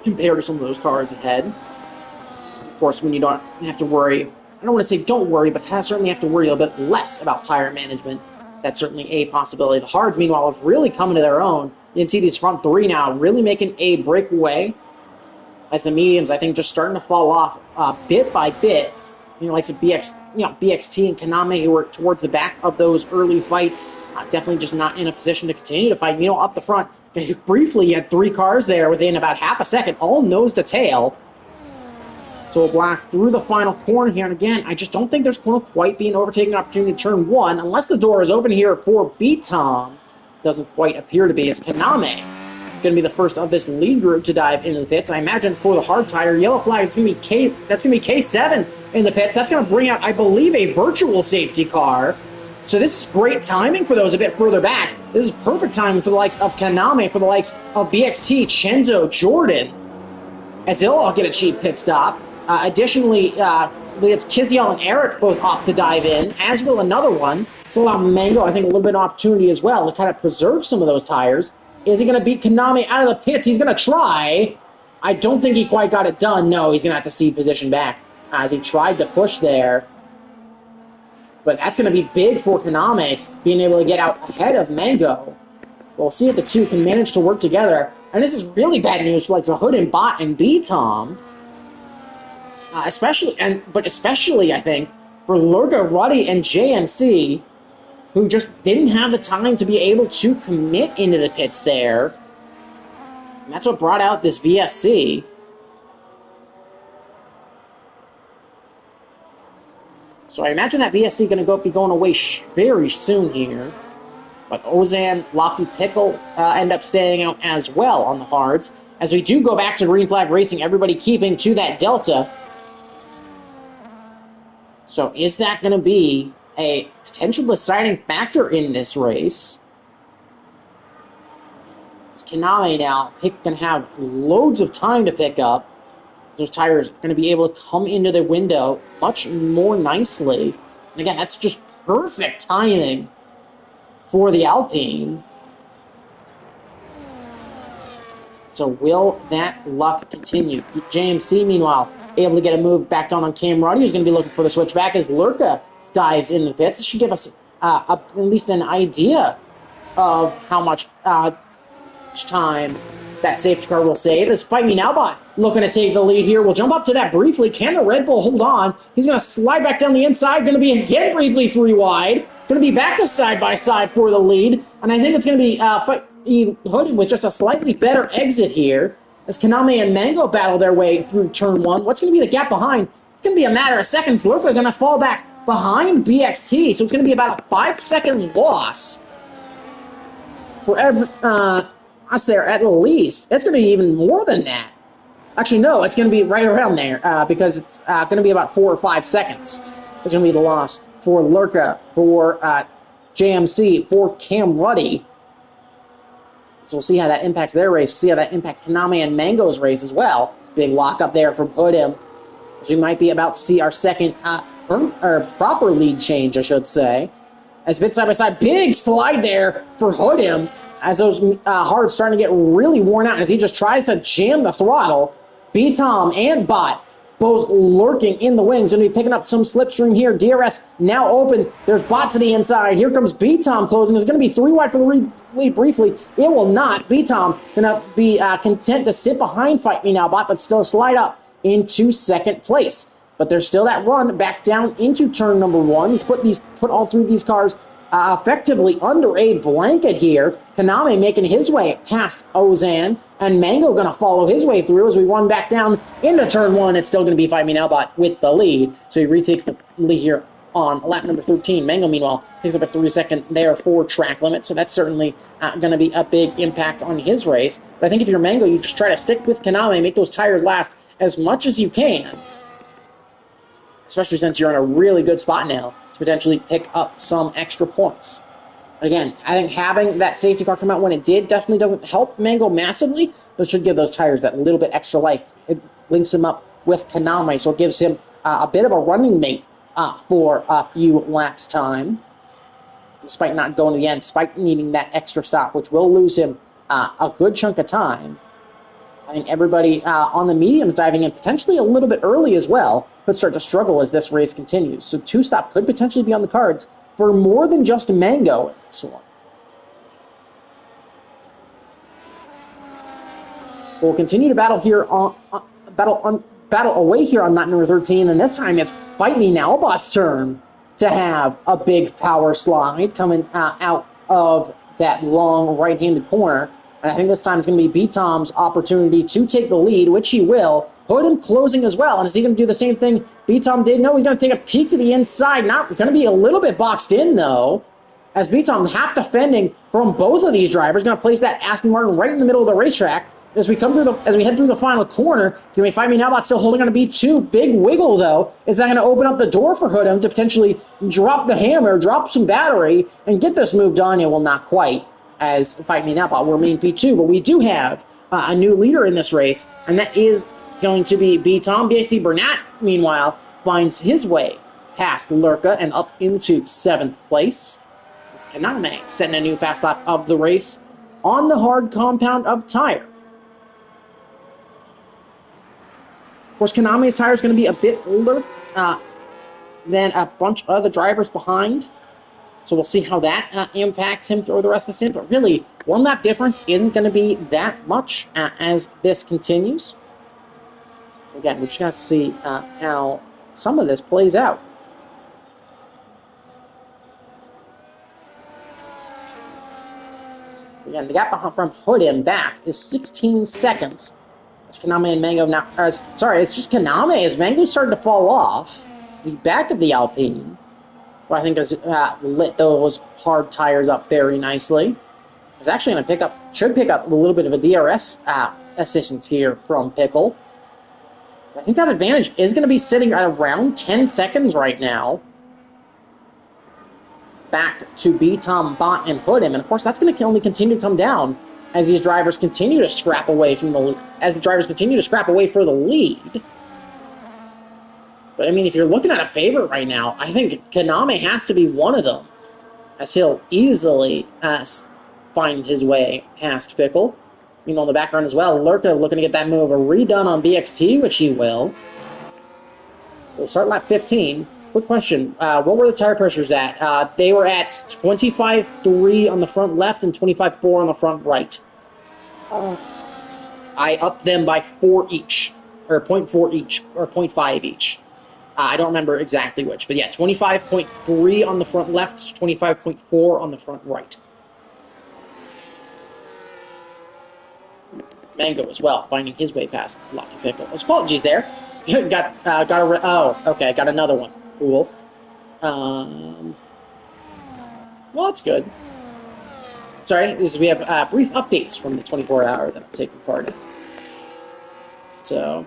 compared to some of those cars ahead. Of course, when you don't have to worry, I don't want to say don't worry, but certainly have to worry a little bit less about tire management. That's certainly a possibility. The hards, meanwhile, have really come into their own. You can see these front three now really making a breakaway, as the mediums, I think, just starting to fall off bit by bit. Like some BXT and Kaname, who were towards the back of those early fights, definitely just not in a position to continue to fight. Up the front, briefly, you had three cars there within about half a second, all nose to tail. So we'll blast through the final corner here, and again, I just don't think there's going to quite be an overtaking opportunity to turn one, unless the door is open here for B-Tom. Doesn't quite appear to be. It's Kaname going to be the first of this lead group to dive into the pits. I imagine for the hard tire, yellow flag, that's going to be K7 in the pits. That's going to bring out, I believe, a virtual safety car. So this is great timing for those a bit further back. This is perfect timing for the likes of Kaname, for the likes of BXT, Chenzo, Jordan, as they'll all get a cheap pit stop. Additionally, it's Kiziel and Eric both opt to dive in, as will another one. So allow Mango, I think, a little bit of opportunity as well to kind of preserve some of those tires. Is he going to beat Kaname out of the pits? He's going to try. I don't think he quite got it done. No, he's going to have to cede position back as he tried to push there. But that's going to be big for Kaname, being able to get out ahead of Mango. We'll see if the two can manage to work together. And this is really bad news for like the Hood and Bot and B-Tom. Especially, I think, for Lurga, Ruddy, and JMC, who just didn't have the time to be able to commit into the pits there. And that's what brought out this VSC. So I imagine that VSC going to be going away very soon here. But Ozan, Lofty Pickle end up staying out as well on the hards. As we do go back to green flag racing, everybody keeping to that delta. So is that going to be a potential deciding factor in this race? Is Kaname now going to have loads of time to pick up? Those tires are going to be able to come into the window much more nicely. And again, that's just perfect timing for the Alpine. So will that luck continue? JMC, meanwhile, able to get a move back down on Cam Ruddy, who's going to be looking for the switchback as Lurka dives into the pits. This should give us at least an idea of how much time that safety car will save. As Fight Me Now Bot looking to take the lead here. We'll jump up to that briefly. Can the Red Bull hold on? He's going to slide back down the inside. Going to be again briefly three wide. Going to be back to side by side for the lead. And I think it's going to be Hooded with just a slightly better exit here. As Kaname and Mango battle their way through turn one. What's going to be the gap behind? It's going to be a matter of seconds. Lurka going to fall back behind BXT. So it's going to be about a 5-second loss for us there at least. It's going to be even more than that. Actually, no, it's going to be right around there because it's going to be about 4 or 5 seconds. It's going to be the loss for Lurka, for JMC, for Cam Ruddy. So we'll see how that impacts their race. We'll see how that impacts Kaname and Mango's race as well. Big lock up there from Hoodham. As we might be about to see our second proper lead change, I should say. As bit side by side, big slide there for Hoodham. As those hards starting to get really worn out as he just tries to jam the throttle. B-Tom and Bot both lurking in the wings. Going to be picking up some slipstream here. DRS now open. There's Bot to the inside. Here comes B-Tom closing. It's going to be 3 wide for the lead briefly. It will not. B-Tom going to be content to sit behind Fight Me Now Bot, but still slide up into second place. But there's still that run back down into turn number 1. Put all 3 of these cars effectively under a blanket here. Kaname making his way past Ozan, and Mango going to follow his way through as we run back down into turn 1. It's still going to be Fight Me Now Bot with the lead, so he retakes the lead here on lap number 13. Mango, meanwhile, takes up a 3-second there for track limit, so that's certainly going to be a big impact on his race. But I think if you're Mango, you just try to stick with Kaname, make those tires last as much as you can, especially since you're in a really good spot now to potentially pick up some extra points. Again, I think having that safety car come out when it did definitely doesn't help Mango massively, but it should give those tires that little bit extra life. It links him up with Kaname, so it gives him a bit of a running mate for a few laps time, despite not going to the end, despite needing that extra stop, which will lose him a good chunk of time. I think everybody on the mediums diving in potentially a little bit early as well could start to struggle as this race continues. So two-stop could potentially be on the cards for more than just Mango in this one. We'll continue to battle here battle away here on lap number 13, and this time it's Fight Me Nowbot's turn to have a big power slide coming out of that long right-handed corner. And I think this time it's going to be B-Tom's opportunity to take the lead, which he will. Hoodham closing as well. And is he going to do the same thing B-Tom did? No, he's going to take a peek to the inside. Not going to be a little bit boxed in, though, as B-Tom, half defending from both of these drivers, going to place that Aston Martin right in the middle of the racetrack. As we head through the final corner, it's going to be Fight Me Nowbot still holding on to B2. Big wiggle, though. Is that going to open up the door for Hoodham to potentially drop the hammer, drop some battery, and get this move done? Yeah, well, not quite, as Fight Me Nowbot will remain P2. But we do have a new leader in this race, and that is going to be B-Tom. BSD Burnett, meanwhile, finds his way past Lurka and up into 7th place. Kaname setting a new fast lap of the race on the hard compound of tire. Of course, Kaname's tire is going to be a bit older than a bunch of the drivers behind. So we'll see how that impacts him through the rest of the stint. But really, one lap difference isn't going to be that much as this continues. So again, we just got to see how some of this plays out. Again, the gap from Hoodham back is 16 seconds. As Kaname and Mango now, it's just Kaname as Mango's starting to fall off the back of the Alpine. Who I think has lit those hard tires up very nicely. It's actually going to should pick up a little bit of a DRS assistance here from Pickle. I think that advantage is going to be sitting at around 10 seconds right now. Back to B-Tom, Bot, and Hoodham. And of course, that's going to only continue to come down as these drivers continue to scrap away for the lead. But I mean, if you're looking at a favorite right now, I think Kaname has to be one of them, as he'll easily find his way past Pickle. Meanwhile, in the background as well, Lurka looking to get that move redone on BXT, which he will. We'll start lap 15. Quick question, what were the tire pressures at? They were at 25.3 on the front left and 25.4 on the front right. I upped them by 4 each, or 0.4 each, or 0.5 each. I don't remember exactly which, but yeah, 25.3 on the front left, 25.4 on the front right. Mango as well, finding his way past Lucky Pickle. Apologies there. got another one. Cool. Well, that's good. Sorry, we have brief updates from the 24-hour that I'm taking part in. So,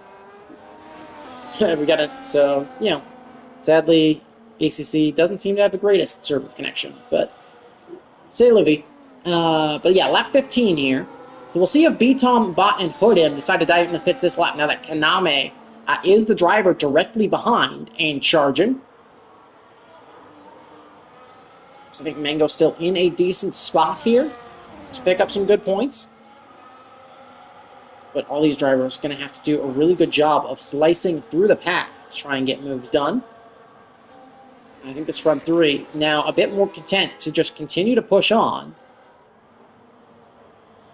sadly, ACC doesn't seem to have the greatest server connection, but c'est la vie. But yeah, lap 15 here. So we'll see if B-Tom, Bot, and Hoodham decide to dive in the pits this lap now that Kaname is the driver directly behind and charging. So I think Mango's still in a decent spot here to pick up some good points. But all these drivers are going to have to do a really good job of slicing through the pack to try and get moves done. And I think this front three now a bit more content to just continue to push on.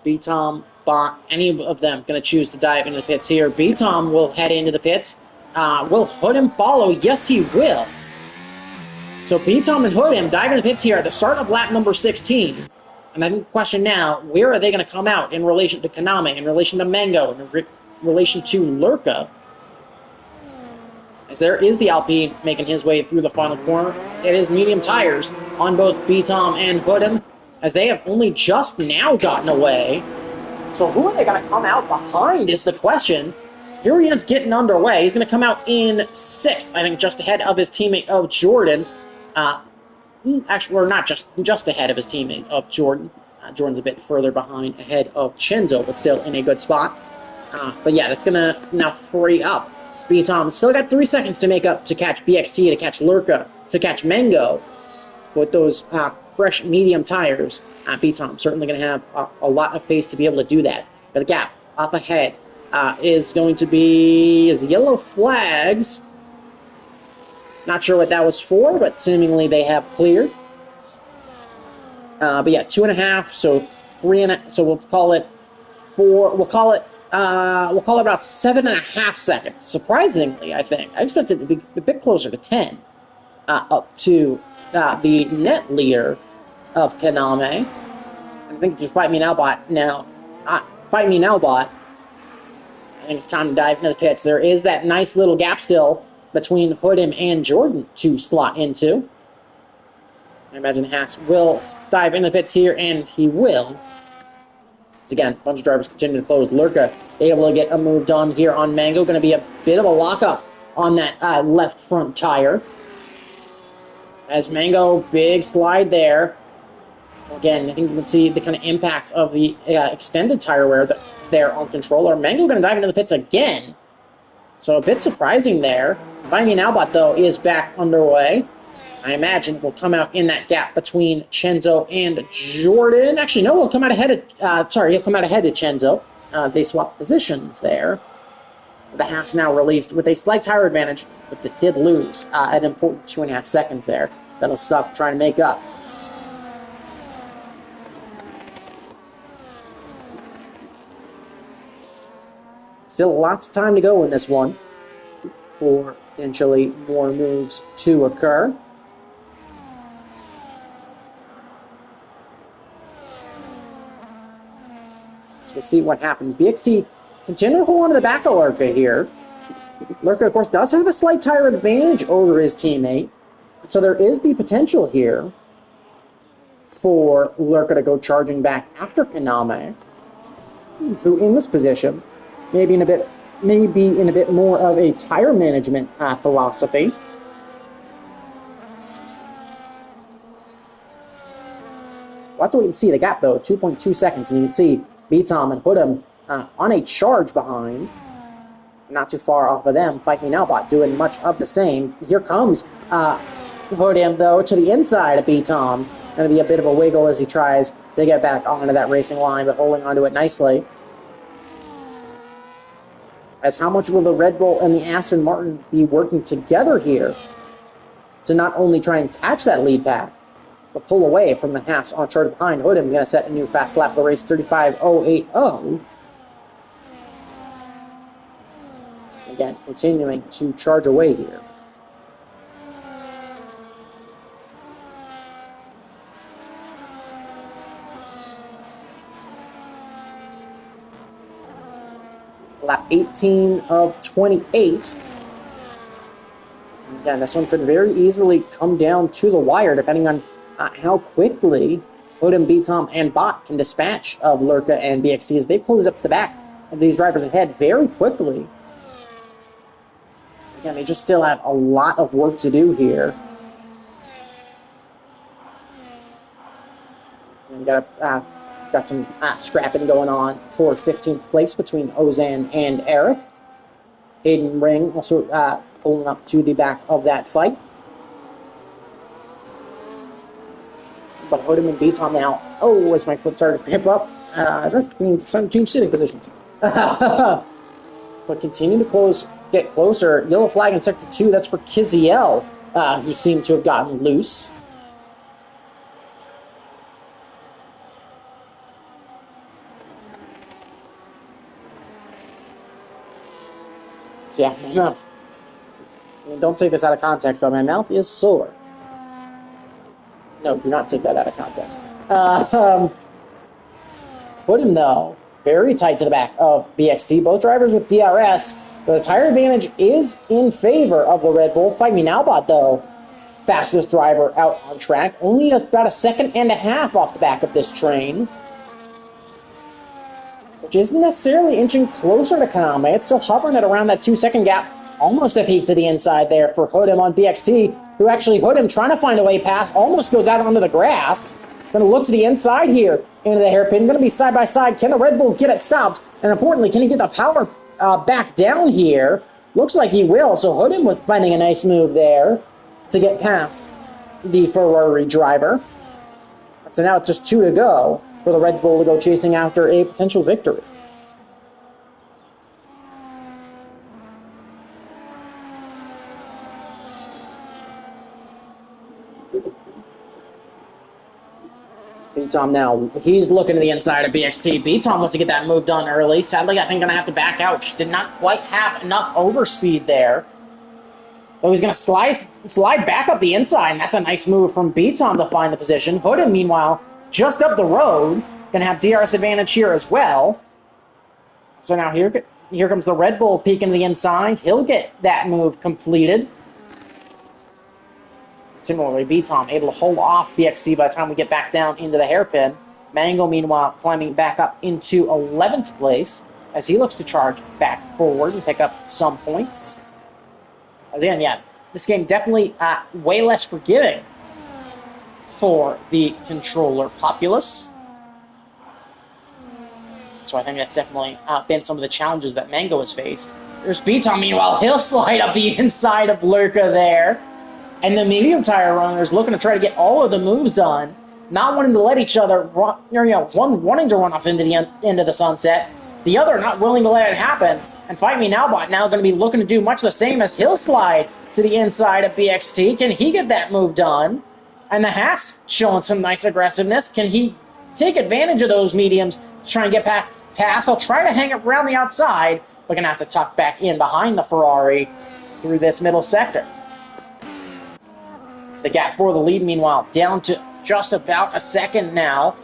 B-Tom, Bot, any of them going to choose to dive into the pits here. B-Tom will head into the pits. Will Hoodham follow? Yes, he will. So B-Tom and Hoodham dive into the pits here at the start of lap number 16. And I think the question now, where are they going to come out in relation to Kaname, in relation to Mango, in relation to Lurka? As there is the Alpine making his way through the final corner. It is medium tires on both B-Tom and Hoodham, as they have only just now gotten away. So who are they going to come out behind is the question. Here he is getting underway. He's going to come out in 6th, I think, just ahead of his teammate of Jordan. Actually, or not just ahead of his teammate of Jordan. Jordan's a bit further behind, ahead of Chenzo, but still in a good spot. But yeah, that's going to now free up B-Tom still got 3 seconds to make up to catch BXT, to catch Lurka, to catch Mango with those fresh medium tires. B-Tom certainly going to have a lot of pace to be able to do that. But the gap up ahead is going to be yellow flags. Not sure what that was for, but seemingly they have cleared. But yeah, 2.5, so 3.5. So we'll call it 4. We'll call it about 7.5 seconds. Surprisingly, I think I expected it to be a bit closer to 10, up to the net leader of Kaname. I think if you fight me now, bot. Fight me now, bot. I think it's time to dive into the pits. There is that nice little gap still between Hoodham and Jordan to slot into. I imagine Haas will dive into the pits here, and he will. So again, a bunch of drivers continue to close. Lurka able to get a move done here on Mango. Going to be a bit of a lockup on that left front tire. As Mango, big slide there. Again, I think you can see the kind of impact of the extended tire wear there on controller. Mango going to dive into the pits again. So a bit surprising there. Find Me Now bot, though, is back underway. I imagine will come out in that gap between Chenzo and Jordan. Actually, no, he'll come out ahead of, he'll come out ahead of Chenzo. They swap positions there. The Haas now released with a slight tire advantage, but it did lose an important 2.5 seconds there. That'll stop trying to make up. Still lots of time to go in this one for potentially more moves to occur. So we'll see what happens. BXT continue to hold on to the back of Lurka here. Lurka, of course, does have a slight tire advantage over his teammate. So there is the potential here for Lurka to go charging back after Kaname, who in this position maybe in a bit more of a tire management philosophy. We'll have to wait and see the gap, though. 2.2 seconds, and you can see B-Tom and Hoodham on a charge behind. Not too far off of them. Fight Me Now bot doing much of the same. Here comes Hoodham, though, to the inside of B-Tom. Going to be a bit of a wiggle as he tries to get back onto that racing line, but holding onto it nicely. As how much will the Red Bull and the Aston Martin be working together here to not only try and catch that lead back, but pull away from the Haas on charge behind. Hoodham going to set a new fast lap of the race, 35.080. Again, continuing to charge away here. Lap 18 of 28. Again, this one could very easily come down to the wire, depending on how quickly Hoodham, B-Tom, and Bot can dispatch of Lurka and BXT as they close up to the back of these drivers ahead very quickly. Again, they just still have a lot of work to do here. And got some scrapping going on for 15th place between Ozan and Eric. Hayden Ring also pulling up to the back of that fight. But Hoodham and B-Tom now. Oh, as my foot started to cramp up. That means some change sitting positions. But continue to get closer. Yellow flag in sector 2. That's for Kiziel, who seemed to have gotten loose. So yeah, my mouth. I mean, don't take this out of context, but my mouth is sore. No, do not take that out of context. Put him, though, very tight to the back of BXT. Both drivers with DRS. The tire advantage is in favor of the Red Bull. Fight Me Now bot, though, fastest driver out on track. Only about 1.5 seconds off the back of this train, which isn't necessarily inching closer to Kaname. It's still hovering at around that 2-second gap. Almost a peek to the inside there for Hoodham on BXT, who actually Hoodham trying to find a way past, almost goes out onto the grass. Going to look to the inside here into the hairpin. Going to be side by side. Can the Red Bull get it stopped? And importantly, can he get the power back down here? Looks like he will, so Hoodin with finding a nice move there to get past the Ferrari driver. So now it's just 2 to go for the Red Bull to go chasing after a potential victory. B-Tom now, he's looking to the inside of BXT. B-Tom wants to get that move done early. Sadly, I think going to have to back out. Just did not quite have enough overspeed there. But he's going to slide back up the inside, and that's a nice move from B-Tom to find the position. Hoodin, meanwhile, just up the road, going to have DRS advantage here as well. So now here comes the Red Bull peeking to the inside. He'll get that move completed. Similarly, B-Tom able to hold off BXT by the time we get back down into the hairpin. Mango, meanwhile, climbing back up into 11th place as he looks to charge back forward and pick up some points. Again, yeah, this game definitely way less forgiving for the controller populace. So I think that's definitely been some of the challenges that Mango has faced. There's B-Tom, meanwhile, he'll slide up the inside of Lurka there. And the medium tire runners looking to try to get all of the moves done, not wanting to let each other run, one wanting to run off into the end of the sunset, the other not willing to let it happen. And Fight Me Now bot now going to be looking to do much the same as he'll slide to the inside of BXT. Can he get that move done? And the Hat's showing some nice aggressiveness. Can he take advantage of those mediums to try and get past? He'll try to hang it around the outside, but going to have to tuck back in behind the Ferrari through this middle sector. The gap for the lead, meanwhile, down to just about a second now.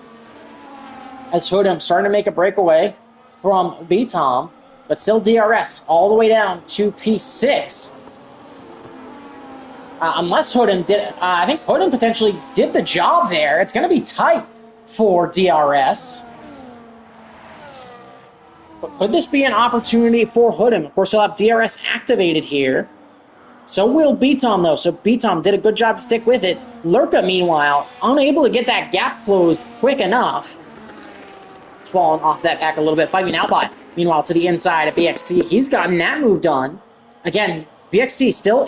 As Hoodin starting to make a breakaway from B-Tom, but still DRS all the way down to P6. Unless Hoodin did, I think Hoodin potentially did the job there. It's going to be tight for DRS. But could this be an opportunity for Hoodin? Of course, he'll have DRS activated here. So will B-Tom, though. So B-Tom did a good job to stick with it. Lurka, meanwhile, unable to get that gap closed quick enough. Falling off that pack a little bit. Fight Me Now bot, meanwhile, to the inside of BXT. He's gotten that move done. Again, BXT still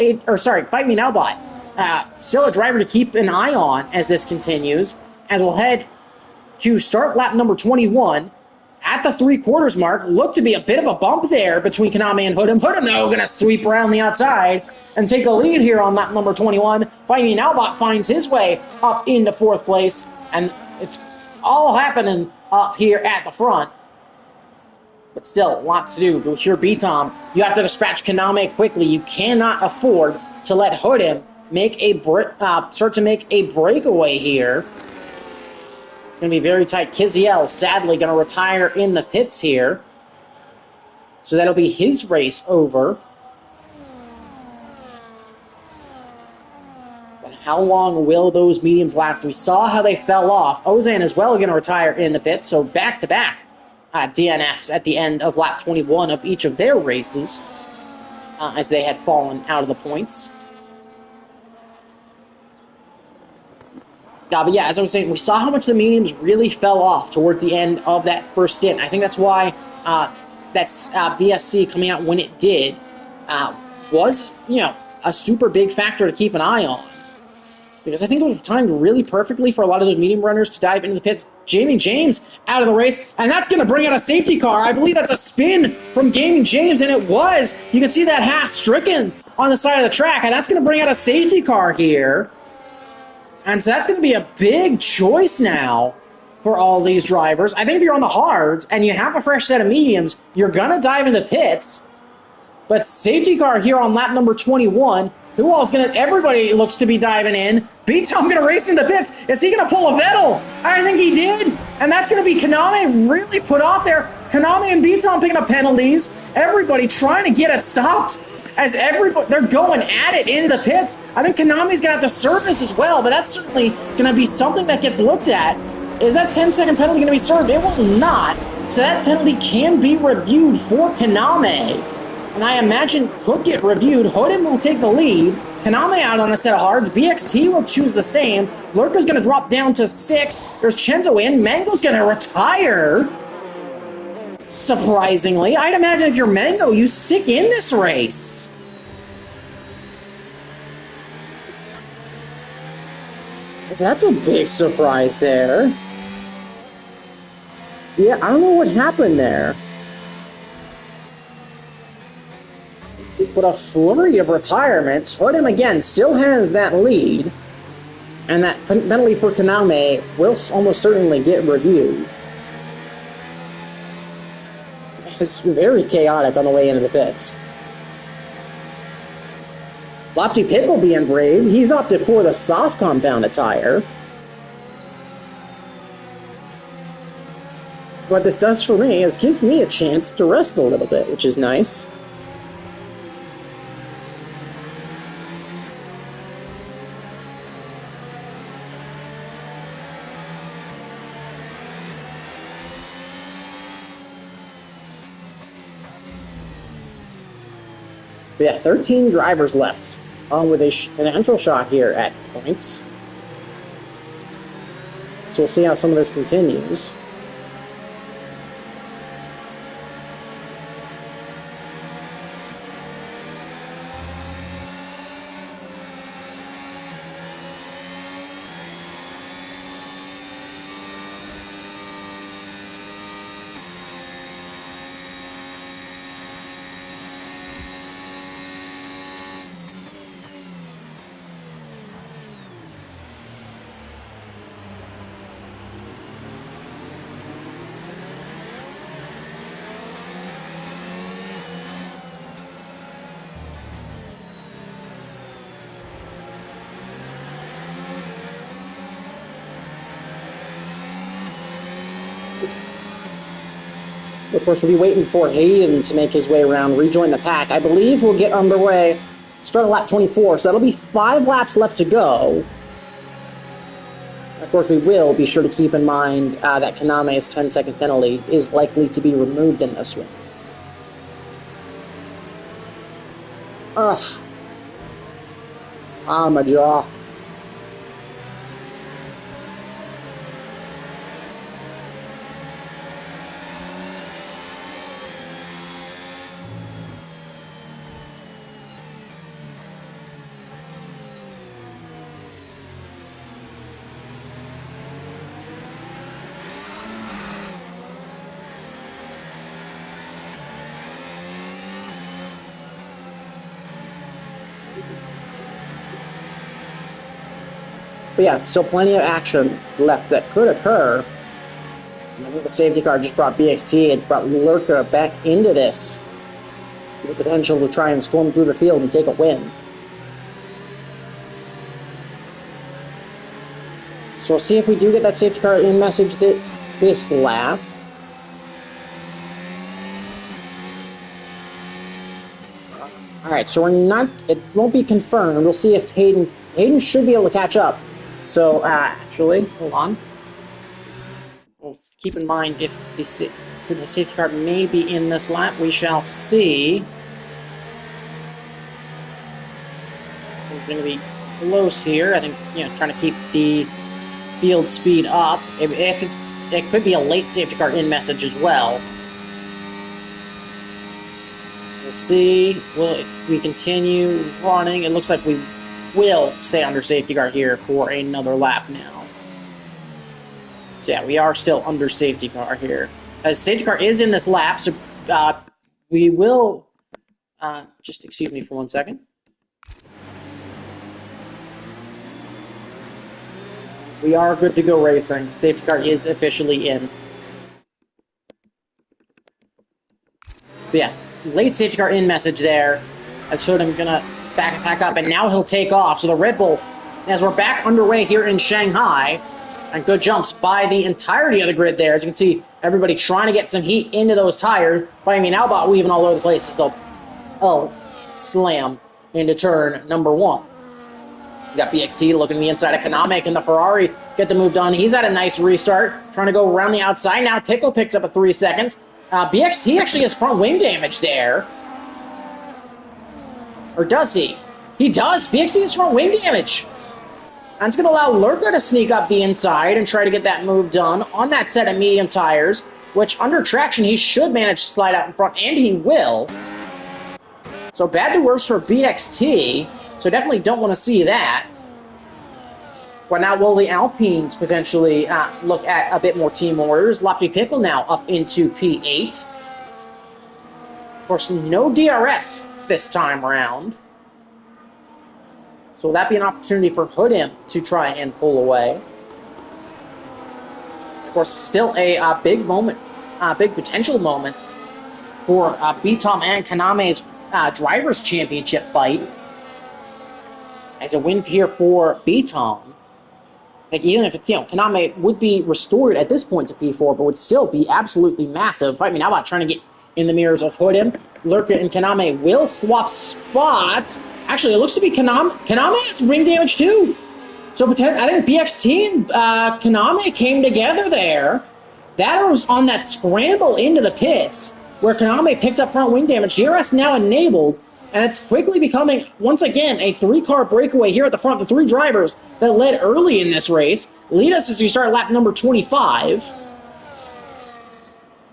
Fight Me Now bot. Still a driver to keep an eye on as this continues. As we'll head to start lap number 21. At the 3/4 mark, looked to be a bit of a bump there between Konami and Hoodin. Hoodin, though, going to sweep around the outside and take the lead here on lap number 21. Fight Me Now bot finds his way up into 4th place, and it's all happening up here at the front. But still, lots to do. To assure B-Tom, you have to dispatch Konami quickly. You cannot afford to let Hoodin make start to make a breakaway here. It's going to be very tight. Kiziel, sadly, going to retire in the pits here. So that'll be his race over. But how long will those mediums last? We saw how they fell off. Ozan as well going to retire in the pits. So back-to-back DNFs at the end of lap 21 of each of their races as they had fallen out of the points. But yeah, as I was saying, we saw how much the mediums really fell off towards the end of that first stint. I think that's why that's BSC coming out when it did was, a super big factor to keep an eye on. Because I think it was timed really perfectly for a lot of those medium runners to dive into the pits. Gaming James out of the race, and that's going to bring out a safety car. I believe that's a spin from Gaming James, and it was. You can see that half stricken on the side of the track, and that's going to bring out a safety car here. And so that's going to be a big choice now for all these drivers. I think if you're on the hards and you have a fresh set of mediums, you're going to dive in the pits. But safety car here on lap number 21. Who else going to... Everybody looks to be diving in. B-Tom going to race in the pits. Is he going to pull a Vettel? I think he did. And that's going to be Konami really put off there. Konami and B-Tom picking up penalties. Everybody trying to get it stopped. As everybody, they're going at it into the pits. I think Konami's going to have to serve this as well, but that's certainly going to be something that gets looked at. Is that 10-second penalty going to be served? It will not. So that penalty can be reviewed for Konami. And I imagine could get reviewed. Hoodin will take the lead. Konami out on a set of hards. BXT will choose the same. Lurka's going to drop down to 6. There's Chenzo in. Mango's going to retire. Surprisingly, I'd imagine if you're Mango, you stick in this race. That's a big surprise there. Yeah, I don't know what happened there. But a flurry of retirements. Fordham, again, still has that lead. And that penalty for Kaname will almost certainly get reviewed. It's very chaotic on the way into the pits. Lofty Pickle being brave. He's opted for the soft compound attire. What this does for me is gives me a chance to rest a little bit, which is nice. But yeah, 13 drivers left, along with a financial shot here at points. So we'll see how some of this continues. Of course, we'll be waiting for Hayden to make his way around, rejoin the pack. I believe we'll get underway, start at lap 24, so that'll be 5 laps left to go. Of course, we will be sure to keep in mind that Kaname's 10-second penalty is likely to be removed in this one. Ugh. Ah, my jaw. But yeah, still plenty of action left that could occur. I think the safety car just brought BXT and brought Lurka back into this with the potential to try and storm through the field and take a win. So we'll see if we do get that safety car in message this lap. Alright, so it won't be confirmed. We'll see if Hayden should be able to catch up. So, actually, hold on. We'll keep in mind if the safety car may be in this lap. We shall see. It's going to be close here. I think, trying to keep the field speed up. It could be a late safety car in message as well. We'll see. Will we continue running? It looks like we will stay under safety car here for another lap now. So yeah, we are still under safety car here. As safety car is in this lap, so we will just excuse me for 1 second. We are good to go racing. Safety car is officially in. But yeah, late safety car in message there. I showed him gonna back up, and now he'll take off. So the Red Bull, as we're back underway here in Shanghai, and good jumps by the entirety of the grid there. As you can see, everybody trying to get some heat into those tires. But I mean, Albot weaving all over the place is the slam into turn number 1. You got BXT looking the inside of Kaname, and the Ferrari get the move done. He's had a nice restart, trying to go around the outside. Now Pickle picks up at 3 seconds. BXT actually has front wing damage there. Or does he? He does. BXT has front wing damage. And it's going to allow Lurka to sneak up the inside and try to get that move done on that set of medium tires. which under traction he should manage to slide out in front, and he will. So bad to worse for BXT, so definitely don't want to see that. But now will the Alpines potentially look at a bit more team orders? Lofty Pickle now up into P8. Of course, no DRS this time around. So will that be an opportunity for Hoodim to try and pull away? Of course, still a big moment, big potential moment for B-Tom and Kaname's Drivers' Championship fight. As a win here for B-Tom. Like, even if it's, Kaname would be restored at this point to P4, but would still be absolutely massive. Fight me now about trying to get in the mirrors of Hoodim. Lurka and Kaname will swap spots. Actually, it looks to be Kaname. Kaname has ring damage too. So I think BXT and Kaname came together there. That was on that scramble into the pits, where Kaname picked up front wing damage. DRS now enabled, and it's quickly becoming, once again, a three-car breakaway here at the front. The three drivers that led early in this race lead us as we start lap number 25.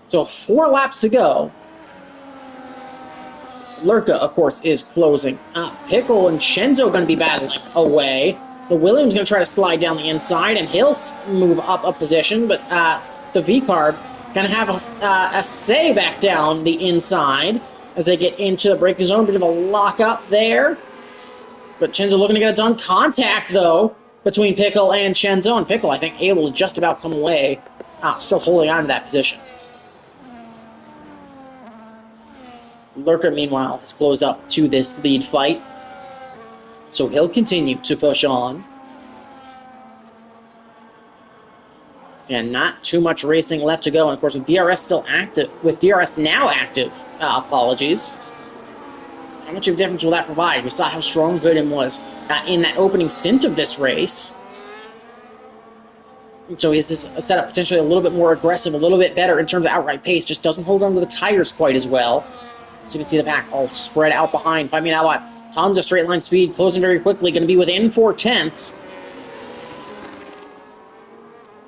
So 4 laps to go. Lurka, of course, is closing. Pickle and Shenzo going to be battling away. The Williams going to try to slide down the inside, and he'll move up a position, but the V-Carb going to have a say back down the inside as they get into the braking zone. Bit of a lock-up there. But Shenzo looking to get it done. Contact, though, between Pickle and Shenzo, and Pickle, I think, able to just about come away, still holding on to that position. Lurker, meanwhile, has closed up to this lead fight, so he'll continue to push on. And not too much racing left to go, and of course with DRS still active, with DRS now active, apologies. How much of a difference will that provide? We saw how strong Gooden was in that opening stint of this race. So is this a setup potentially a little bit more aggressive, a little bit better in terms of outright pace, just doesn't hold on to the tires quite as well. So you can see the pack all spread out behind. 5 minute out, tons of straight line speed, closing very quickly, going to be within 4/10.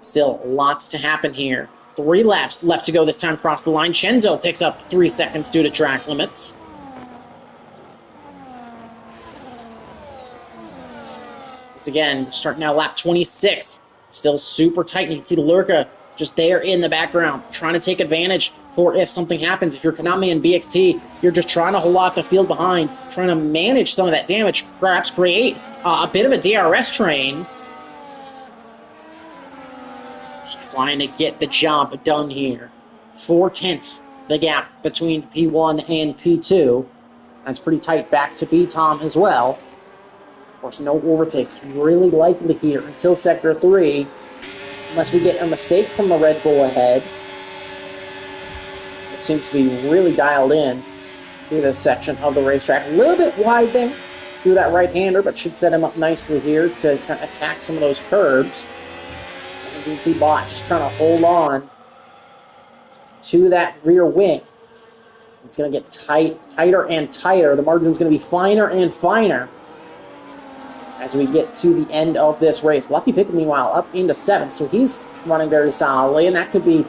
Still lots to happen here. 3 laps left to go this time across the line. Shenzo picks up 3 seconds due to track limits. Once again, starting now lap 26. Still super tight. You can see the Lurka just there in the background, trying to take advantage for if something happens. If you're Konami and BXT, you're just trying to hold off the field behind, trying to manage some of that damage, perhaps create a bit of a DRS train. Just trying to get the job done here. 4/10 the gap between P1 and P2. That's pretty tight back to B-Tom as well. Of course, no overtakes really likely here until Sector 3, unless we get a mistake from the Red Bull ahead. It seems to be really dialed in through this section of the racetrack. A little bit wide there through that right-hander, but should set him up nicely here to kind of attack some of those curbs. And you can see Bot just trying to hold on to that rear wing. It's going to get tighter and tighter. The margin's going to be finer and finer as we get to the end of this race. Lucky Pickle, meanwhile, up into 7th, so he's running very solidly, and that could be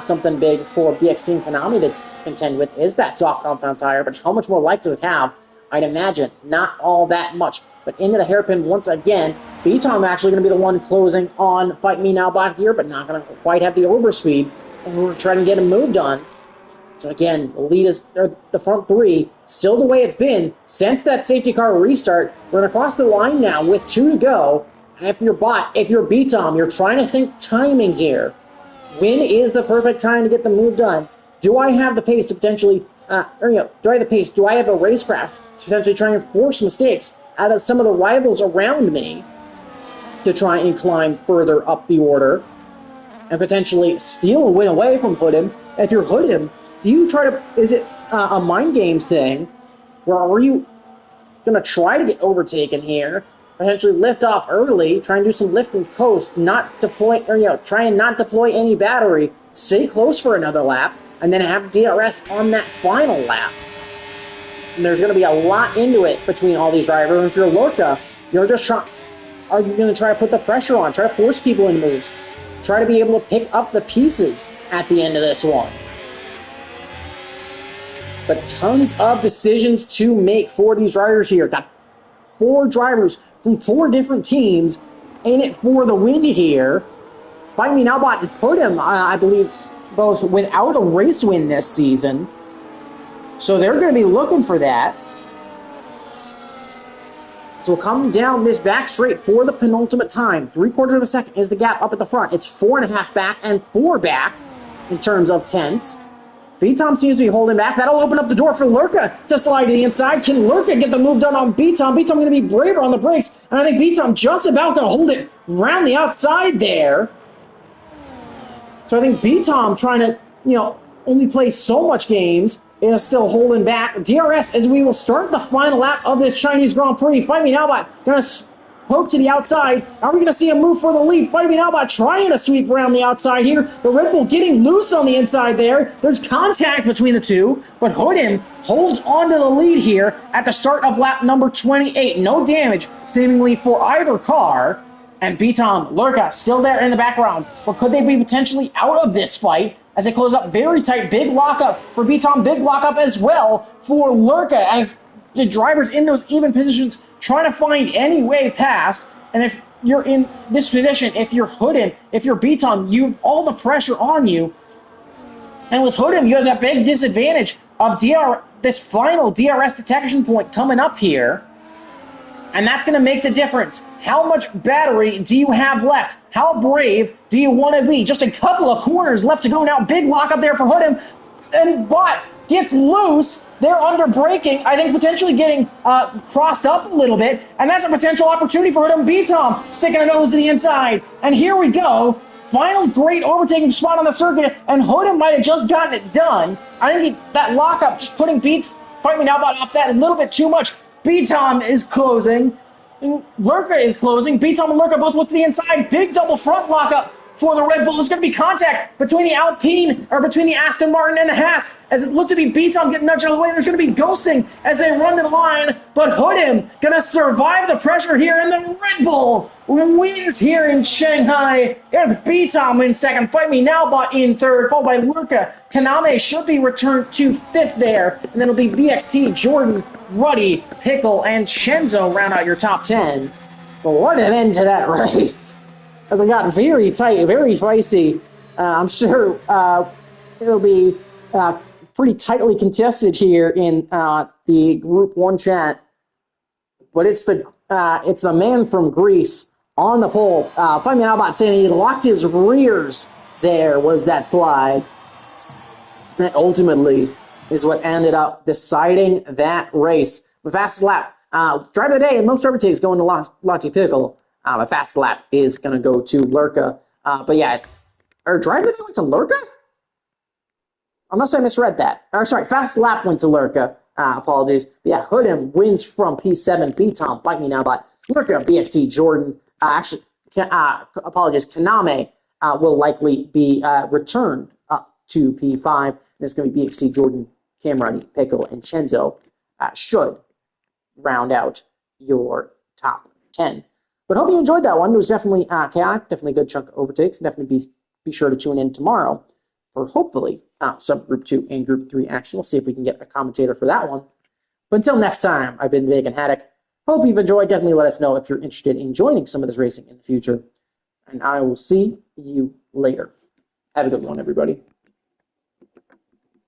something big for BXT and Konami to contend with, is that soft compound tire. But how much more life does it have? I'd imagine not all that much. But into the hairpin once again. B-Tom actually going to be the one closing on Fight Me Now Bot here, but not going to quite have the overspeed. And we're trying to get a move done. So again, the lead is the front 3, still the way it's been since that safety car restart. We're going to cross the line now with 2 to go. And if you're Bot, if you're B-Tom, you're trying to think timing here. When is the perfect time to get the move done? Do I have the pace to potentially, do I have the pace? Do I have the racecraft to potentially try and force mistakes out of some of the rivals around me to try and climb further up the order and potentially steal a win away from Hoodim? If you're Hoodim, do you try to, is it a mind games thing, where are you going to try to get overtaken here, potentially lift off early, try and do some lift and coast, not deploy, try and not deploy any battery, stay close for another lap, and then have DRS on that final lap? And there's going to be a lot into it between all these drivers. And if you're Lorca, you're just trying, are you going to try to put the pressure on, try to force people into moves? try to be able to pick up the pieces at the end of this one. But tons of decisions to make for these drivers here. Got 4 drivers from 4 different teams in it for the win here. Fight Me Nowbot and Hood'em, I believe, both without a race win this season. So they're going to be looking for that. So we'll come down this back straight for the penultimate time. 3/4 of a second is the gap up at the front. It's 4.5 back and 4 back in terms of tenths. B-Tom seems to be holding back. That'll open up the door for Lurka to slide to the inside. Can Lurka get the move done on B-Tom? B-Tom going to be braver on the brakes. And I think B-Tom just about going to hold it around the outside there. So I think B-Tom trying to, only play so much games is still holding back. DRS, as we will start the final lap of this Chinese Grand Prix. Fight Me Nowbot going to poke to the outside. Are we going to see a move for the lead? Fight Me Nowbot trying to sweep around the outside here. The Red Bull getting loose on the inside there. There's contact between the two, but Hood'em holds on to the lead here at the start of lap number 28. No damage, seemingly, for either car. And B-Tom, Lurka, still there in the background. But could they be potentially out of this fight as they close up very tight? Big lockup for B-Tom, big lockup as well for Lurka as the drivers in those even positions trying to find any way past. And if you're in this position, if you're Hood'em, if you're B-Tom, you have all the pressure on you. And with Hood'em, you have that big disadvantage of this final DRS detection point coming up here. And that's going to make the difference. How much battery do you have left? How brave do you want to be? Just a couple of corners left to go now. Big lock up there for Hood'em. And Bot gets loose. They're under braking. I think potentially getting crossed up a little bit. And that's a potential opportunity for Hood'em. B-Tom sticking a nose to the inside. And here we go. Final great overtaking spot on the circuit. And Hood'em might have just gotten it done. I think that lockup just putting Fight Me Nowbot off that a little bit too much. B-Tom is closing. Lurka is closing. B-Tom and Lurka both look to the inside. Big double front lockup for the Red Bull. There's going to be contact between the between the Aston Martin and the Haas. As it looked to be B-Tom getting nudged out of the way, there's going to be ghosting as they run to the line. But Hood'em going to survive the pressure here, and the Red Bull wins here in Shanghai. It's B-Tom in second. Fight Me Nowbot in third, followed by Lurka. Kaname should be returned to fifth there. And then it'll be BXT, Jordan, Ruddy, Pickle, and Chenzo round out your top 10. But what an end to that race. As it got very tight, very feisty. I'm sure it'll be pretty tightly contested here in the Group 1 chat. But it's the man from Greece on the pole. Fight Me Nowbot saying he locked his rears there was that slide. That ultimately is what ended up deciding that race. The fastest lap, driver of the day, and most overtakes going to Lottie Pickle. The fast lap is going to go to Lurka. But yeah, our driver of the day went to Lurka? Unless I misread that. Sorry, fast lap went to Lurka. Apologies. But yeah, Hood'em wins from P7, B-Tom, Fight Me Nowbot, Lurka, BXT, Jordan. Apologies, Kaname will likely be returned up to P5. And it's going to be BXT, Jordan, Cameron, Pickle, and Chenzo should round out your top 10. But hope you enjoyed that one. It was definitely chaotic, definitely a good chunk of overtakes. Definitely be sure to tune in tomorrow for hopefully some Group 2 and Group 3 action. We'll see if we can get a commentator for that one. But until next time, I've been Vegan Haddock. Hope you've enjoyed. Definitely let us know if you're interested in joining some of this racing in the future. And I will see you later. Have a good one, everybody.